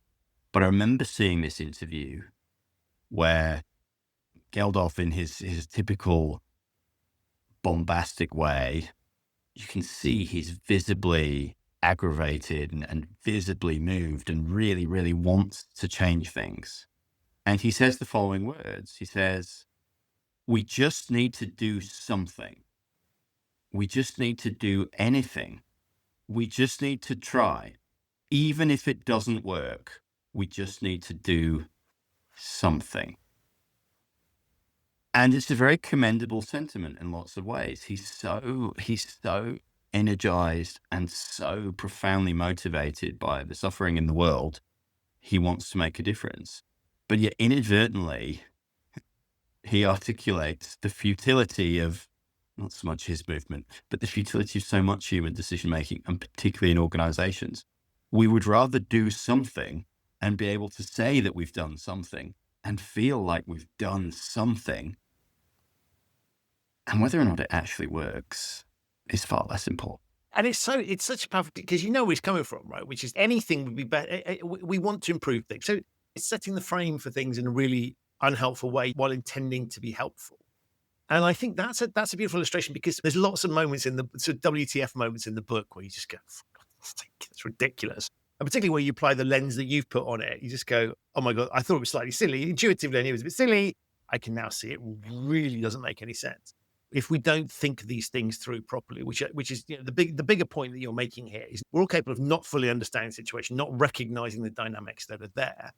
But I remember seeing this interview where Geldof, in his typical bombastic way, you can see he's visibly aggravated and visibly moved and really, really wants to change things. And he says the following words. He says, "We just need to do something. We just need to do anything. We just need to try. Even if it doesn't work, we just need to do something." And it's a very commendable sentiment in lots of ways. He's so energized and so profoundly motivated by the suffering in the world. He wants to make a difference. But yet inadvertently, he articulates the futility of not so much his movement, but the futility of so much human decision-making, and particularly in organizations. We would rather do something and be able to say that we've done something and feel like we've done something. And whether or not it actually works is far less important. And it's such a powerful, because you know where he's coming from, right? Which is anything would be better. We want to improve things. So it's setting the frame for things in a really unhelpful way while intending to be helpful. And I think that's a beautiful illustration, because there's lots of moments in the sort of WTF moments in the book where you just go, for God's sake, it's ridiculous. And particularly where you apply the lens that you've put on it, you just go, oh my God, I thought it was slightly silly. Intuitively, I knew it was a bit silly. I can now see it really doesn't make any sense if we don't think these things through properly, which is, you know, the bigger point that you're making here is we're all capable of not fully understanding the situation, not recognizing the dynamics that are there.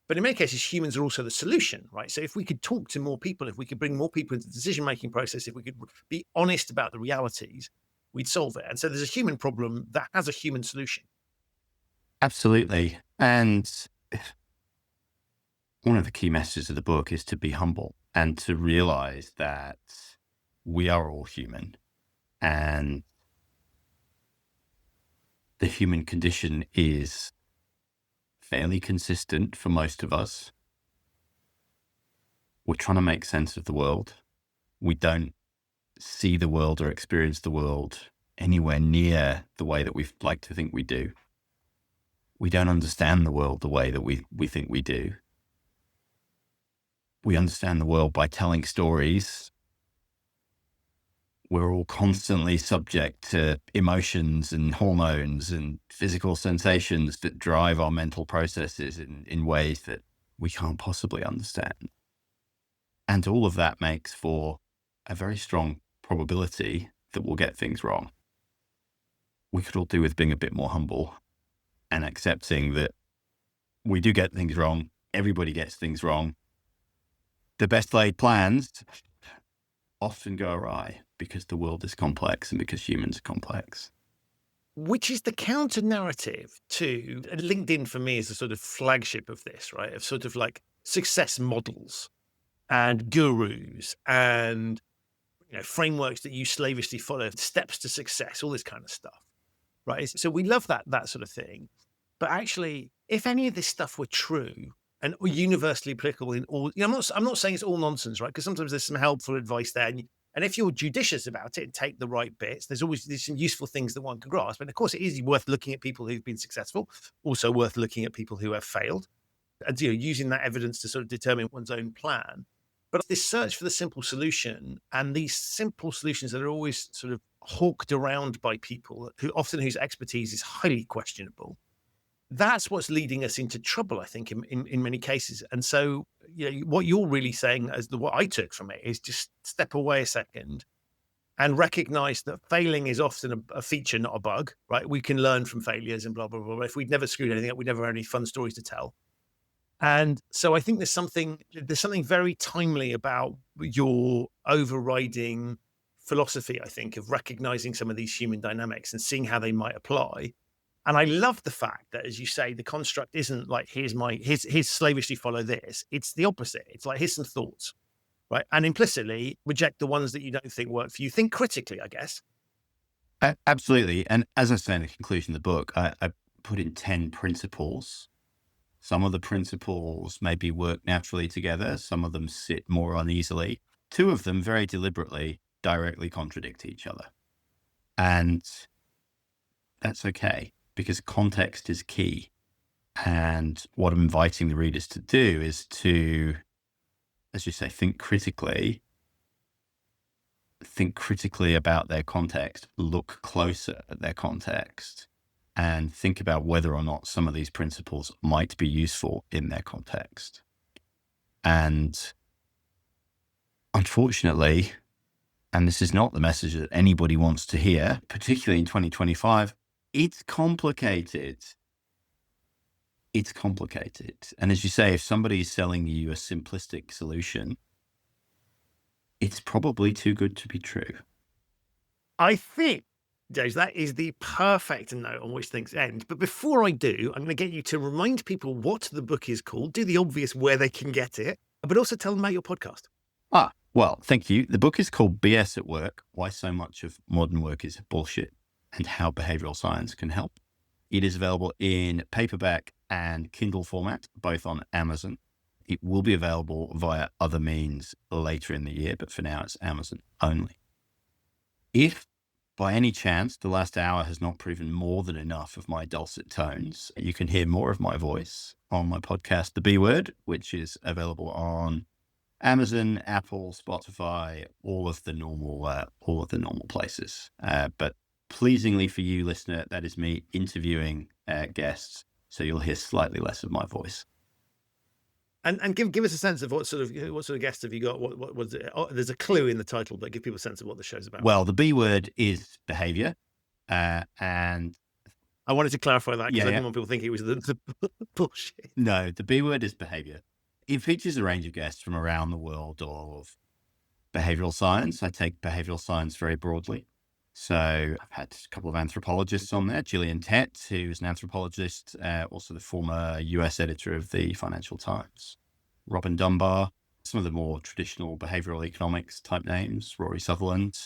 But in many cases, humans are also the solution, right? So if we could talk to more people, if we could bring more people into the decision-making process, if we could be honest about the realities, we'd solve it. And so there's a human problem that has a human solution. Absolutely. And one of the key messages of the book is to be humble and to realize that we are all human, and the human condition is fairly consistent for most of us. We're trying to make sense of the world. We don't see the world or experience the world anywhere near the way that we like to think we do. We don't understand the world the way that we think we do. We understand the world by telling stories. We're all constantly subject to emotions and hormones and physical sensations that drive our mental processes in ways that we can't possibly understand. And all of that makes for a very strong probability that we'll get things wrong. We could all do with being a bit more humble and accepting that we do get things wrong. Everybody gets things wrong. The best laid plans often go awry because the world is complex and because humans are complex. Which is the counter narrative to LinkedIn, for me, is the sort of flagship of this, right? Of sort of like success models and gurus and, you know, frameworks that you slavishly follow, steps to success, all this kind of stuff, right? So we love that sort of thing. But actually, if any of this stuff were true and universally applicable in all, you know, I'm not saying it's all nonsense, right? Because sometimes there's some helpful advice there. And if you're judicious about it and take the right bits, there's some useful things that one can grasp. And of course, it is worth looking at people who've been successful, also worth looking at people who have failed, and, you know, using that evidence to sort of determine one's own plan. But this search for the simple solution, and these simple solutions that are always sort of hawked around by people whose expertise is highly questionable, that's what's leading us into trouble, I think, in many cases. And so, you know, what you're really saying, what I took from it, is just step away a second and recognize that failing is often a feature, not a bug, right? We can learn from failures and blah, blah, blah. If we'd never screwed anything up, we'd never had any fun stories to tell. And so I think there's something very timely about your overriding philosophy, I think, of recognizing some of these human dynamics and seeing how they might apply. And I love the fact that, as you say, the construct isn't like, here's slavishly follow this. It's the opposite. It's like, here's some thoughts, right? And implicitly reject the ones that you don't think work for you. Think critically, I guess. Absolutely. And as I say in the conclusion of the book, I put in 10 principles. Some of the principles maybe work naturally together. Some of them sit more uneasily. Two of them very deliberately directly contradict each other. And that's okay, because context is key. And what I'm inviting the readers to do is to, as you say, think critically about their context, look closer at their context, and think about whether or not some of these principles might be useful in their context. And unfortunately, and this is not the message that anybody wants to hear, particularly in 2025, it's complicated. It's complicated. And as you say, if somebody's selling you a simplistic solution, it's probably too good to be true. I think, James, that is the perfect note on which things end. But before I do, I'm going to get you to remind people what the book is called, do the obvious where they can get it, but also tell them about your podcast. Well, thank you. The book is called BS at Work, Why So Much of Modern Work is Bullshit and How Behavioural Science Can Help. It is available in paperback and Kindle format, both on Amazon. It will be available via other means later in the year, but for now it's Amazon only. If by any chance the last hour has not proven more than enough of my dulcet tones, you can hear more of my voice on my podcast, The B Word, which is available on Amazon, Apple, Spotify, all of the normal places. But pleasingly for you, listener, that is me interviewing guests, so you'll hear slightly less of my voice. And give us a sense of what sort of guests have you got? What was it? Oh, there's a clue in the title, but give people a sense of what the show's about. Well, the B word is behaviour, and I wanted to clarify that because I didn't want people thinking it was the bullshit. No, the B word is behaviour. It features a range of guests from around the world of behavioural science. I take behavioural science very broadly. So I've had a couple of anthropologists on there. Gillian Tett, who's an anthropologist, also the former US editor of the Financial Times. Robin Dunbar, some of the more traditional behavioural economics type names. Rory Sutherland,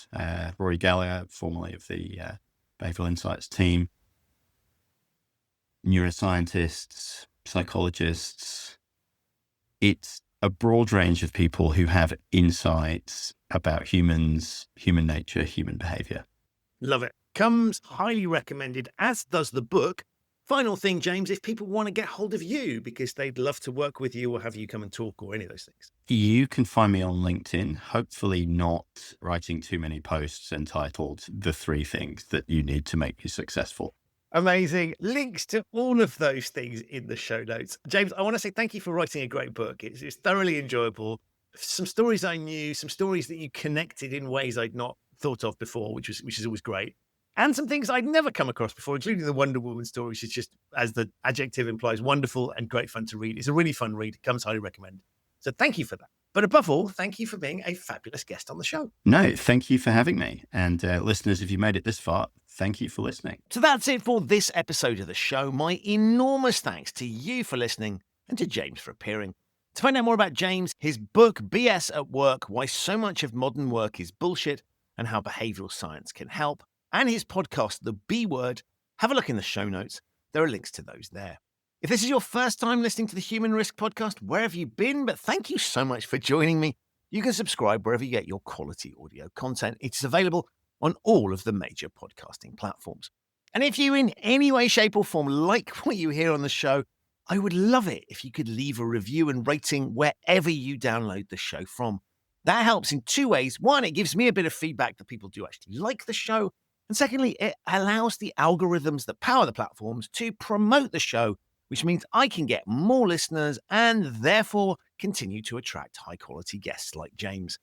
Rory Gallagher, formerly of the Behavioural Insights team. Neuroscientists, psychologists. It's a broad range of people who have insights about humans, human nature, human behaviour. Love it. Comes highly recommended, as does the book. Final thing, James, if people want to get hold of you because they'd love to work with you or have you come and talk or any of those things. You can find me on LinkedIn, hopefully not writing too many posts entitled The 3 Things That You Need to Make You Successful. Amazing. Links to all of those things in the show notes. James, I want to say thank you for writing a great book. It's thoroughly enjoyable. Some stories I knew, some stories that you connected in ways I'd not thought of before, which is always great. And some things I'd never come across before, including the Wonder Woman story, which is just, as the adjective implies, wonderful and great fun to read. It's a really fun read. It comes highly recommended. So thank you for that. But above all, thank you for being a fabulous guest on the show. No, thank you for having me. And listeners, if you made it this far, thank you for listening. So that's it for this episode of the show. My enormous thanks to you for listening and to James for appearing. To find out more about James, his book, BS at Work, Why So Much of Modern Work is Bullshit and How Behavioural Science Can Help, and his podcast, The B Word, have a look in the show notes. There are links to those there. If this is your first time listening to the Human Risk Podcast, where have you been? But thank you so much for joining me. You can subscribe wherever you get your quality audio content. It's available on all of the major podcasting platforms. And if you in any way, shape or form like what you hear on the show, I would love it if you could leave a review and rating wherever you download the show from. That helps in 2 ways. One, it gives me a bit of feedback that people do actually like the show. And secondly, it allows the algorithms that power the platforms to promote the show, which means I can get more listeners and therefore continue to attract high quality guests like James.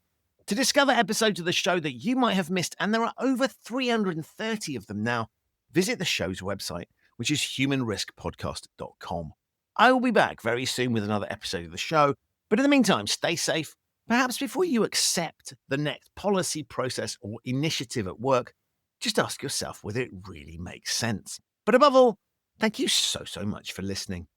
To discover episodes of the show that you might have missed, and there are over 330 of them now, visit the show's website, which is humanriskpodcast.com. I will be back very soon with another episode of the show. But in the meantime, stay safe. Perhaps before you accept the next policy, process, or initiative at work, just ask yourself whether it really makes sense. But above all, thank you so much for listening.